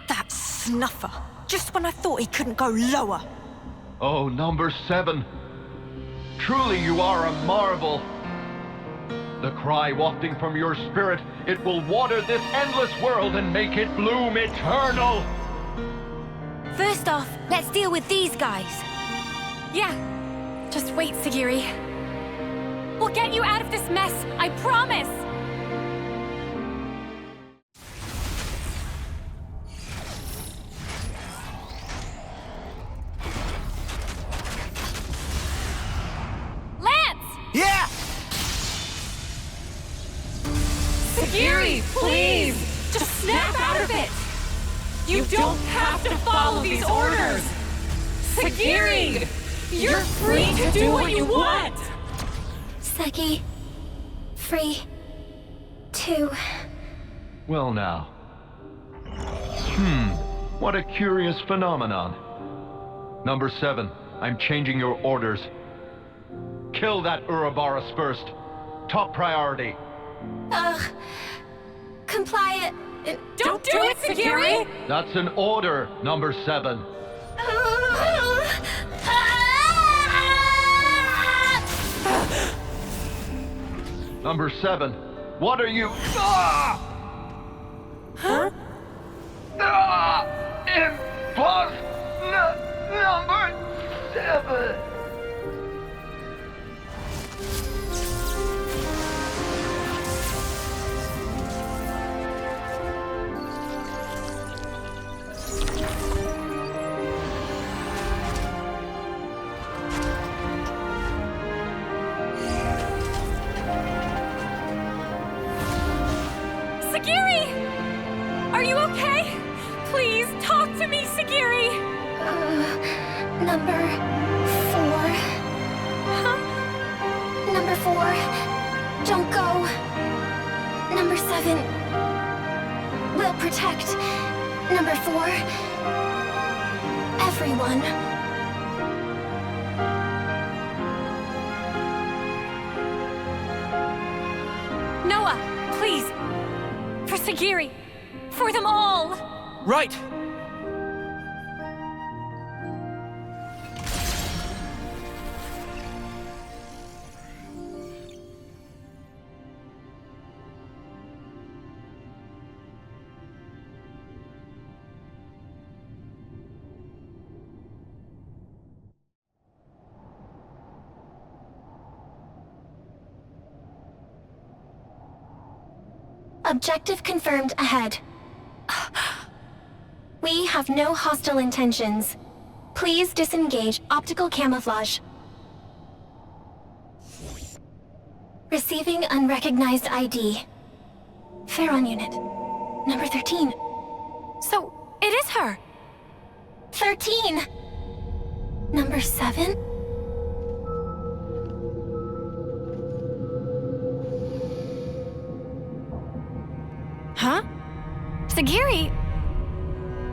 That snuffer. Just when I thought he couldn't go lower. Oh, number 7. Truly you are a marvel. The cry wafting from your spirit, it will water this endless world and make it bloom eternal. First off, let's deal with these guys. Yeah. Just wait, Sagiri. We'll get you out of this mess, I promise! Yeah! Sagiri, please! Just snap out of it! You don't have to follow these orders! Sagiri! You're free to do what you want! Seki, free to... Well now. What a curious phenomenon. Number 7, I'm changing your orders. Kill that Ouroboros first. Top priority. Comply it. Don't do it, Sagiri! That's an order, number 7. Number 7, what are you... Huh? Number 7! Sagiri! Are you okay? Please, talk to me, Sagiri! Number 4. Huh? Number 4. Don't go. Number 7. We'll protect. Number 4. Everyone. Noah, please. For Sagiri. For them all. Right. Objective confirmed ahead. We have no hostile intentions. Please disengage optical camouflage. Receiving unrecognized ID. Ferron unit. Number 13. So, it is her! 13! Number 7? Huh? Sagiri!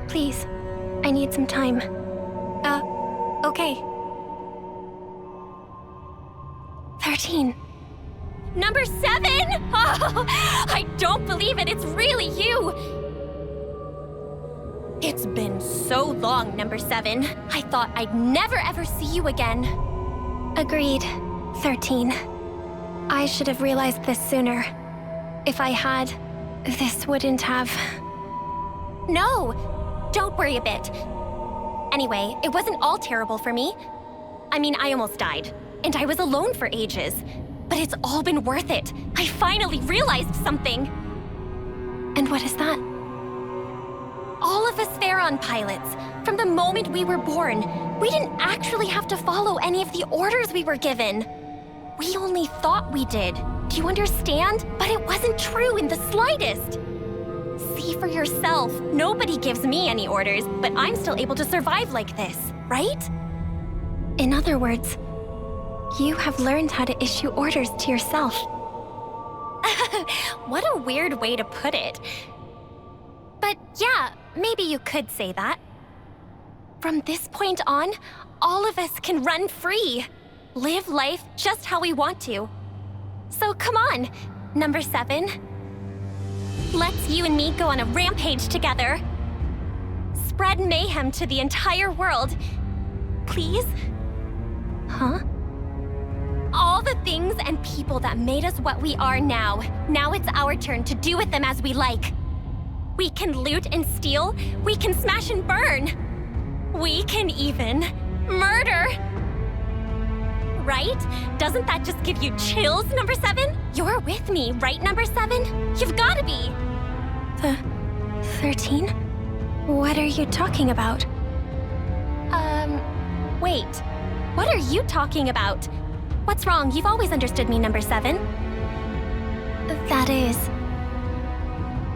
Please, I need some time. Okay. 13. Number 7! Oh, I don't believe it, it's really you! It's been so long, Number 7. I thought I'd never ever see you again. Agreed. 13. I should have realized this sooner. If I had, this wouldn't have... No! Don't worry a bit. Anyway, it wasn't all terrible for me. I mean, I almost died, and I was alone for ages. But it's all been worth it. I finally realized something. And what is that? All of us Ferron pilots, from the moment we were born, we didn't actually have to follow any of the orders we were given. We only thought we did. Do you understand? But it wasn't true in the slightest. See for yourself. Nobody gives me any orders, but I'm still able to survive like this, right? In other words, you have learned how to issue orders to yourself. What a weird way to put it. But yeah, maybe you could say that. From this point on, all of us can run free. Live life just how we want to. So come on, Number 7. Let's you and me go on a rampage together. Spread mayhem to the entire world. Please? Huh? All the things and people that made us what we are now. Now it's our turn to do with them as we like. We can loot and steal. We can smash and burn. We can even murder. Right? Doesn't that just give you chills, Number 7? You're with me, right, Number 7? You've gotta be. The 13? What are you talking about? Wait. What are you talking about? What's wrong? You've always understood me, Number 7. That is...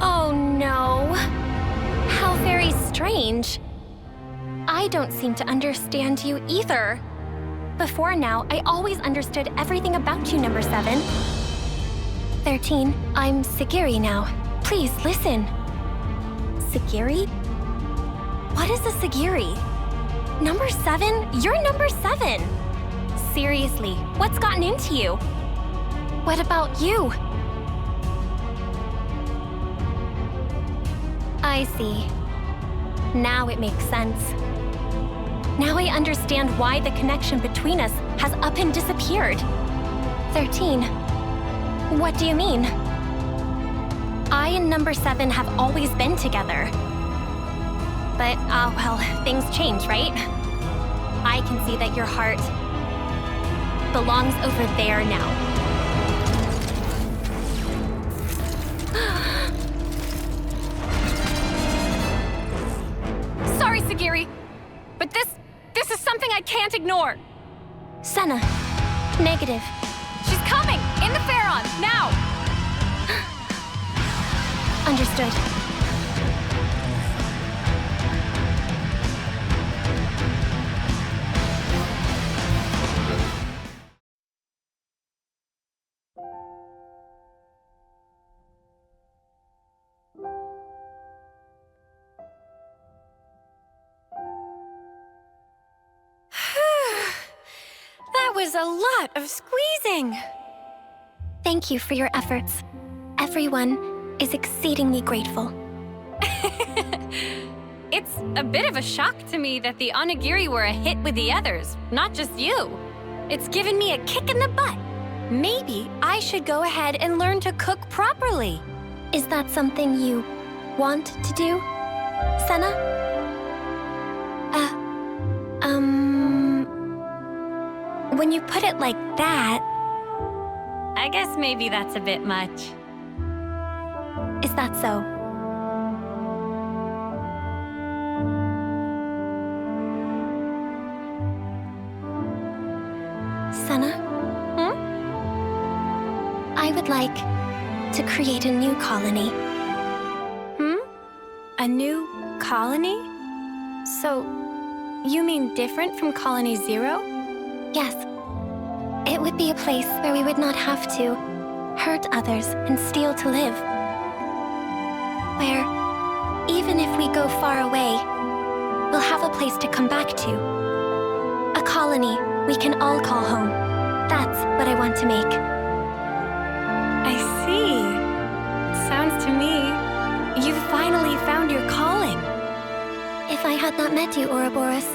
Oh no. How very strange. I don't seem to understand you either. Before now, I always understood everything about you, Number 7. 13, I'm Sagiri now. Please, listen. Sagiri? What is a Sagiri? Number 7? You're Number 7! Seriously, what's gotten into you? What about you? I see. Now it makes sense. Now I understand why the connection between us has up and disappeared. 13. What do you mean? I and Number 7 have always been together. But, well, things change, right? I can see that your heart belongs over there now. Sorry, Sagiri, but this is something I can't ignore. Senna, negative. She's coming! In the Ferron, now! Understood. That was a lot of squeezing. Thank you for your efforts. Everyone is exceedingly grateful. It's a bit of a shock to me that the Onigiri were a hit with the others, not just you. It's given me a kick in the butt. Maybe I should go ahead and learn to cook properly. Is that something you want to do, Senna? When you put it like that... I guess maybe that's a bit much. Is that so? Senna? I would like to create a new colony. A new colony? So, you mean different from Colony Zero? Yes. It would be a place where we would not have to hurt others and steal to live. Where, even if we go far away, we'll have a place to come back to. A colony we can all call home. That's what I want to make. I see. Sounds to me, you've finally found your calling. If I had not met you, Ouroboros,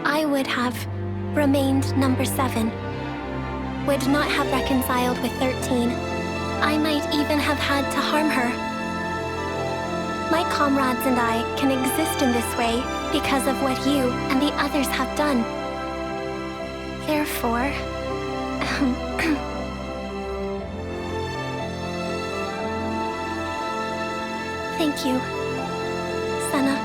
I would have remained number 7. Would not have reconciled with 13. I might even have had to harm her. My comrades and I can exist in this way because of what you and the others have done. Therefore, thank you, Senna.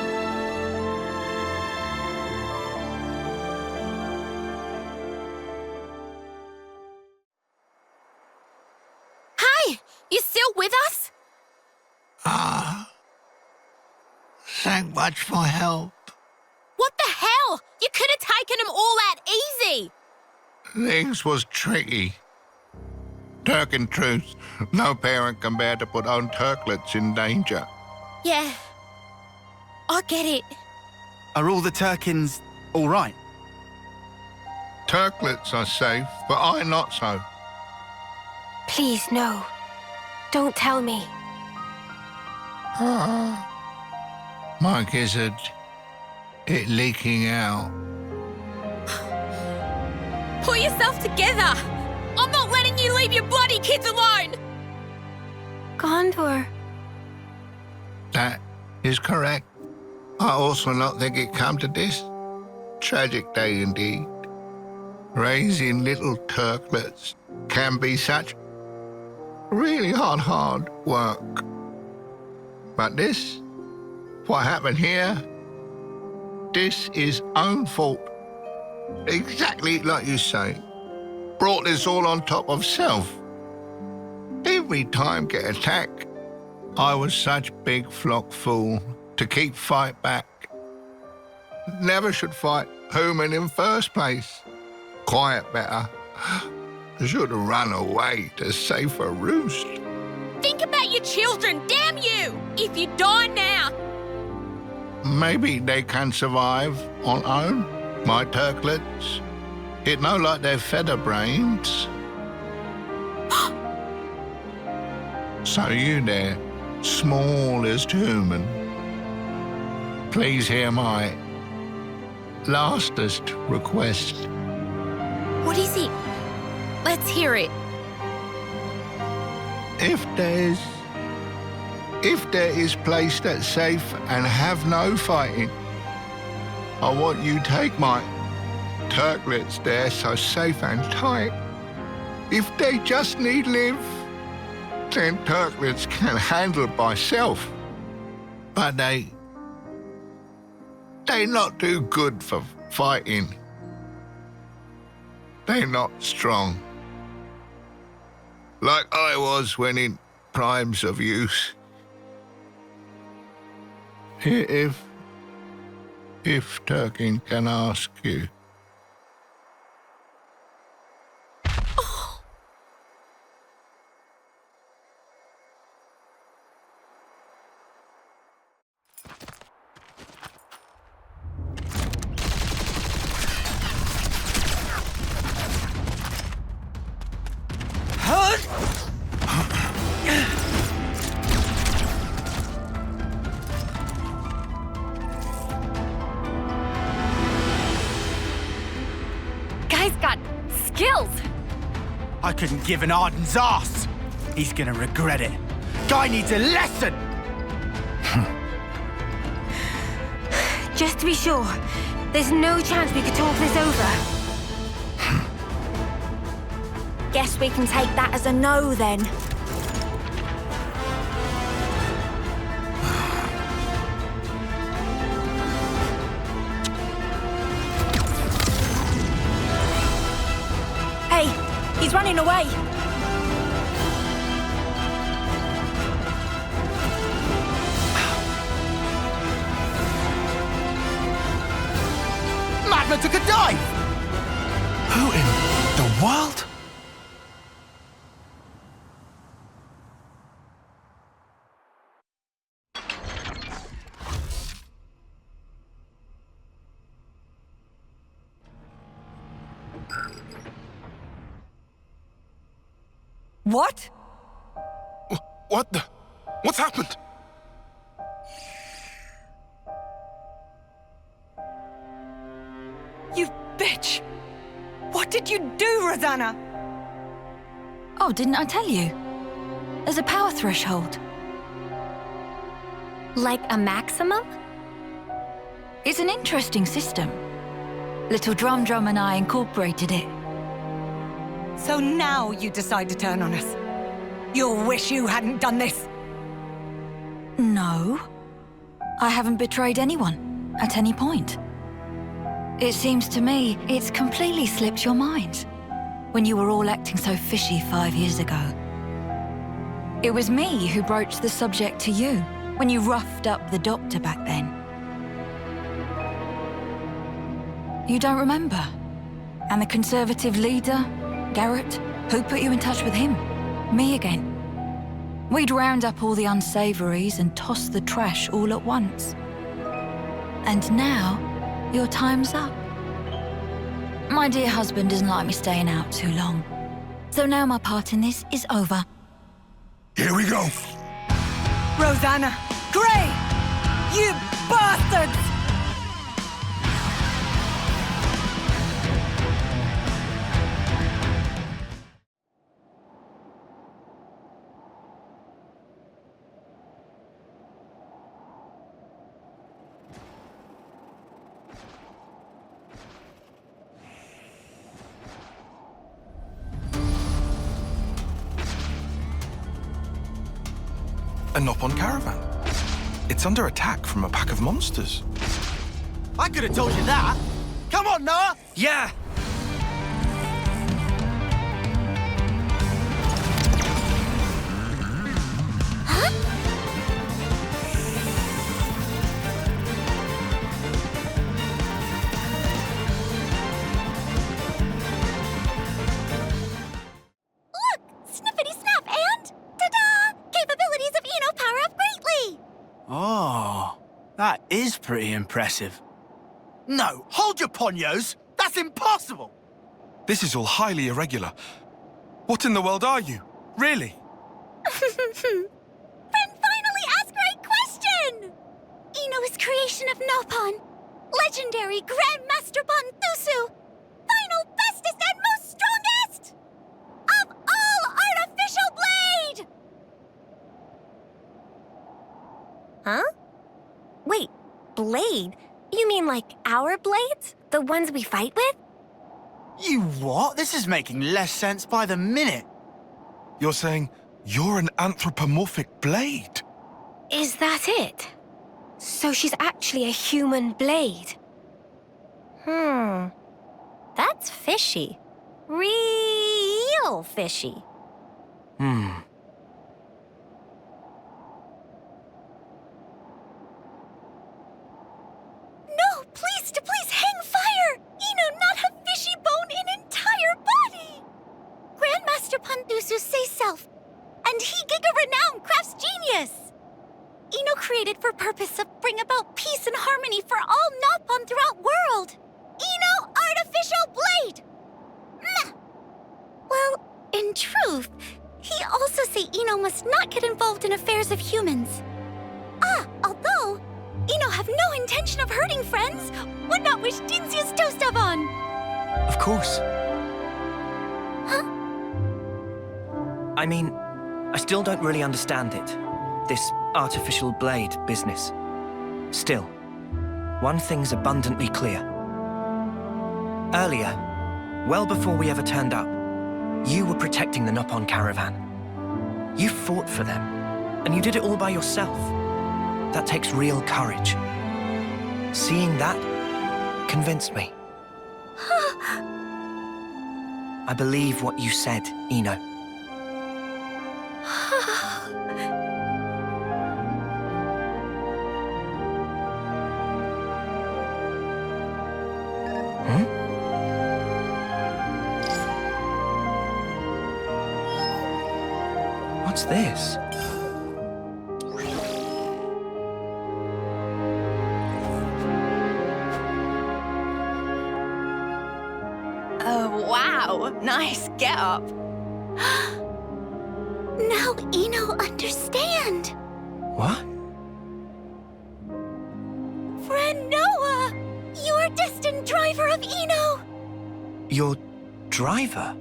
Hi! You still with us? So much for help. What the hell? You could have taken them all out easy! Things was tricky. Turkin truth, no parent can bear to put own turklets in danger. Yeah. I get it. Are all the Turkins all right? Turklets are safe, but I not so. Please, no. Don't tell me. My gizzard, it leaking out. Pull yourself together! I'm not letting you leave your bloody kids alone! Gondor. That is correct. I also not think it come to this. Tragic day indeed. Raising little turklets can be such really hard work. But this, what happened here, this is own fault. Exactly like you say. Brought this all on top of self. Every time get attacked, I was such big flock fool to keep fight back. Never should fight human in first place. Quiet better. Should have run away to safer roost. Think about your children, damn you! If you die now! Maybe they can survive on own, my turklets. It no like they're feather brains. So you there, smallest human, please hear my lastest request. What is it? Let's hear it. If there is place that's safe and have no fighting, I want you take my turklets there so safe and tight. If they just need live, then turklets can handle by self. But they not do good for fighting. They not strong. Like I was when in primes of use. If Turkin can ask you. I couldn't give an Arden's ass. He's gonna regret it. Guy needs a lesson! Just to be sure, there's no chance we could talk this over. Guess we can take that as a no then. He's running away! Magna took a dive! Who in the world? What? What the? What's happened? You bitch! What did you do, Rosanna? Oh, didn't I tell you? There's a power threshold. Like a maximum? It's an interesting system. Little Drum and I incorporated it. So now you decide to turn on us. You'll wish you hadn't done this. No. I haven't betrayed anyone, at any point. It seems to me it's completely slipped your mind, when you were all acting so fishy 5 years ago. It was me who broached the subject to you, when you roughed up the doctor back then. You don't remember? And the Conservative leader, Garrett, who put you in touch with him? Me again. We'd round up all the unsavories and toss the trash all at once. And now, your time's up. My dear husband doesn't like me staying out too long. So now my part in this is over. Here we go. Rosanna! Gray! You bastards! A Nopon caravan. It's under attack from a pack of monsters. I could have told you that. Come on, Noah! Yeah! Snippity snap and ta-da! Capabilities of Eno power up greatly! Oh, that is pretty impressive. No, hold your ponios! That's impossible! This is all highly irregular. What in the world are you? Really? Friend finally asked right question! Eno is creation of Nopon. Legendary Grandmaster Bontusu. Final bestest and most strongest! Of all artificial blade! Huh? Wait, blade? You mean like our blades? The ones we fight with? You what? This is making less sense by the minute. You're saying you're an anthropomorphic blade? Is that it? So she's actually a human blade? That's fishy. Real fishy. No, please to please hang fire! Eno not have fishy bone in entire body! Grandmaster Pondusu say self, and he giga renown crafts genius! Eno created for purpose of bring about peace and harmony for all Nopon throughout world! Eno artificial blade! Well, in truth, he also say Eno must not get involved in affairs of humans. Although, Eno have no intention of hurting friends, would not wish Dinsia's toast of on. Of course. Huh? I mean, I still don't really understand it. This artificial blade business. Still, one thing's abundantly clear. Earlier, well before we ever turned up, you were protecting the Nopon caravan. You fought for them, and you did it all by yourself. That takes real courage. Seeing that convinced me. I believe what you said, Ino. What's this? Wow, nice get up. Now Ino understand. What? Friend Noah, your destined driver of Ino. Your driver?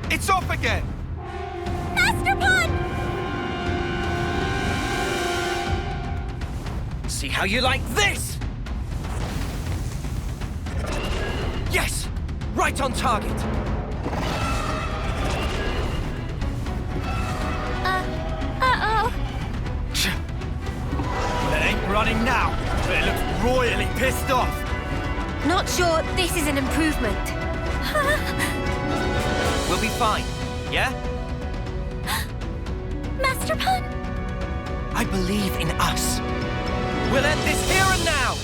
It's off again! Master Pod! See how you like this! Yes! Right on target! Uh-oh. Well, it ain't running now, but it looks royally pissed off. Not sure this is an improvement. We'll be fine, yeah? Master Pod? I believe in us. We'll end this here and now!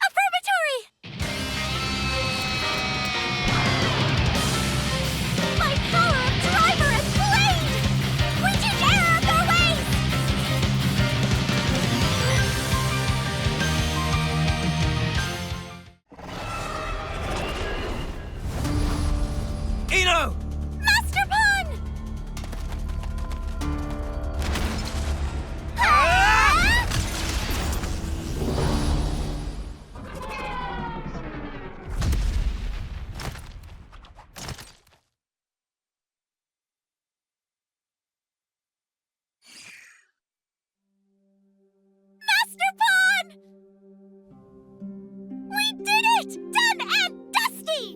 Affirmatory! By power of driver and blade! Reaching air of their ways! Ino! Master Pod! Master Pod! We did it! Done and dusty!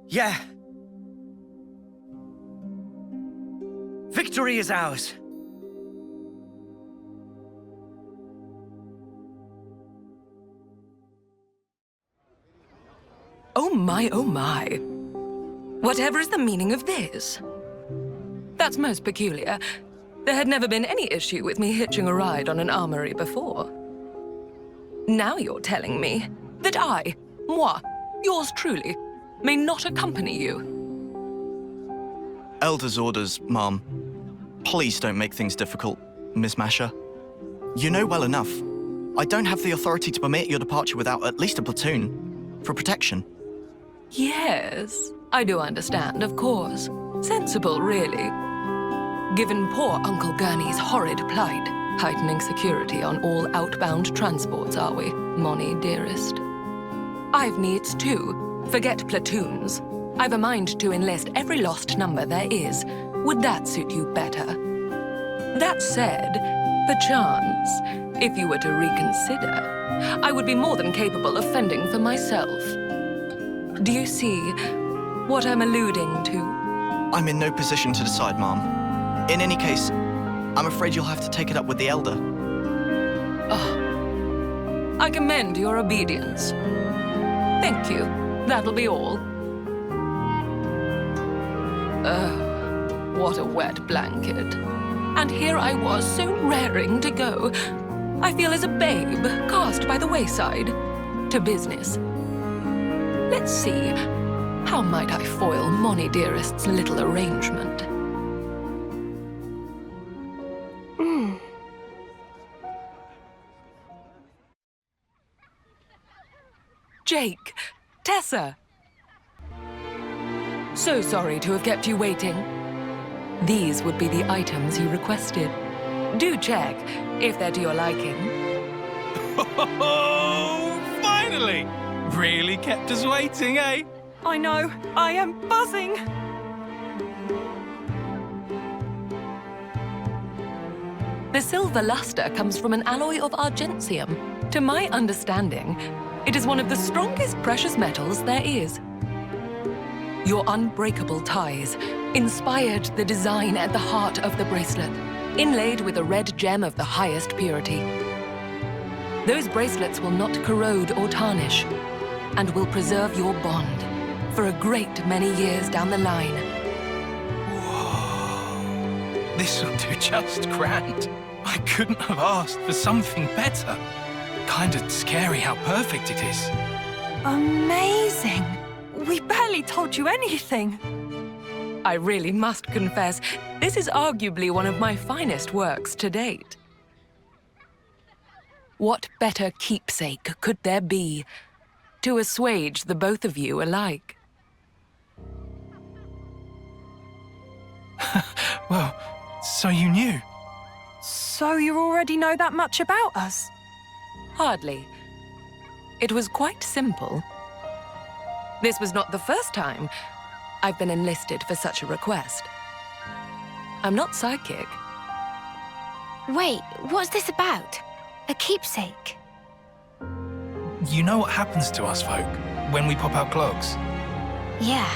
Yeah. Victory is ours. Oh my, oh my. Whatever is the meaning of this? That's most peculiar. There had never been any issue with me hitching a ride on an armory before. Now you're telling me that I, moi, yours truly, may not accompany you. Elder's orders, Mom. Please don't make things difficult, Miss Masher. You know well enough. I don't have the authority to permit your departure without at least a platoon. For protection. Yes, I do understand, of course. Sensible, really. Given poor Uncle Gurney's horrid plight, heightening security on all outbound transports, are we, Moni, dearest? I've needs too. Forget platoons. I've a mind to enlist every lost number there is. Would that suit you better? That said, perchance, if you were to reconsider, I would be more than capable of fending for myself. Do you see what I'm alluding to? I'm in no position to decide, Mom. In any case, I'm afraid you'll have to take it up with the Elder. Oh, I commend your obedience. Thank you. That'll be all. Oh, what a wet blanket. And here I was, so raring to go. I feel as a babe cast by the wayside. To business. Let's see. How might I foil Moni dearest's little arrangement? Jake, Tessa. So sorry to have kept you waiting. These would be the items you requested. Do check if they're to your liking. Oh, finally! Really kept us waiting, eh? I know, I am buzzing. The silver luster comes from an alloy of argentium. To my understanding, it is one of the strongest precious metals there is. Your unbreakable ties inspired the design at the heart of the bracelet, inlaid with a red gem of the highest purity. Those bracelets will not corrode or tarnish, and will preserve your bond for a great many years down the line. Whoa. This'll do just grand. I couldn't have asked for something better. Kinda scary how perfect it is. Amazing! We barely told you anything. I really must confess, this is arguably one of my finest works to date. What better keepsake could there be to assuage the both of you alike? Well, so you knew? So you already know that much about us? Hardly. It was quite simple. This was not the first time I've been enlisted for such a request. I'm not psychic. Wait, what's this about? A keepsake? You know what happens to us folk when we pop our cloaks? Yeah.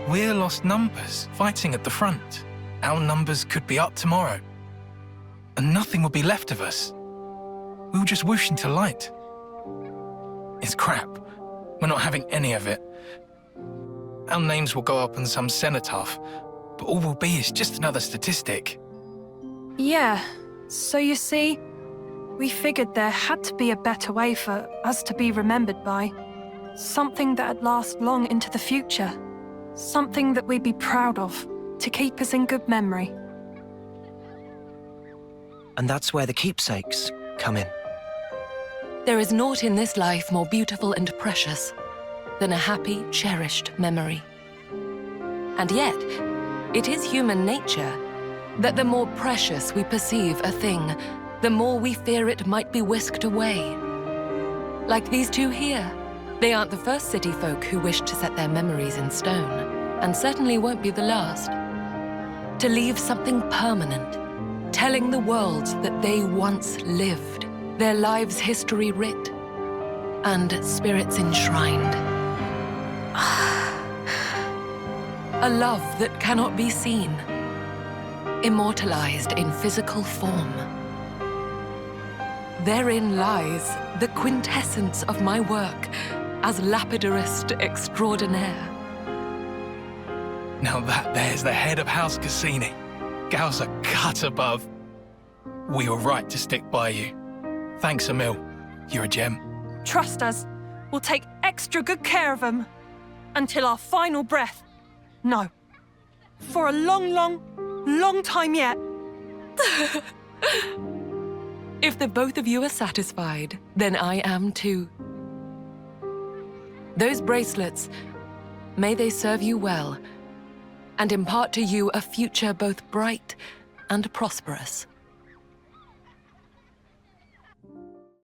We're lost numbers fighting at the front. Our numbers could be up tomorrow. And nothing will be left of us. We'll just whoosh into light. It's crap. We're not having any of it. Our names will go up on some cenotaph, but all we'll be is just another statistic. Yeah, so you see, we figured there had to be a better way for us to be remembered by. Something that'd last long into the future. Something that we'd be proud of, to keep us in good memory. And that's where the keepsakes come in. There is naught in this life more beautiful and precious than a happy, cherished memory. And yet, it is human nature that the more precious we perceive a thing, the more we fear it might be whisked away. Like these two here. They aren't the first city folk who wish to set their memories in stone, and certainly won't be the last. To leave something permanent, telling the world that they once lived, their lives' history writ, and spirits enshrined. A love that cannot be seen, immortalized in physical form. Therein lies the quintessence of my work as lapidarist extraordinaire. Now that there's the head of House Cassini. Gals are cut above. We were right to stick by you. Thanks, Emil. You're a gem. Trust us, we'll take extra good care of them. Until our final breath. No. For a long, long, long time yet. If the both of you are satisfied, then I am too. Those bracelets, may they serve you well, and impart to you a future both bright and prosperous.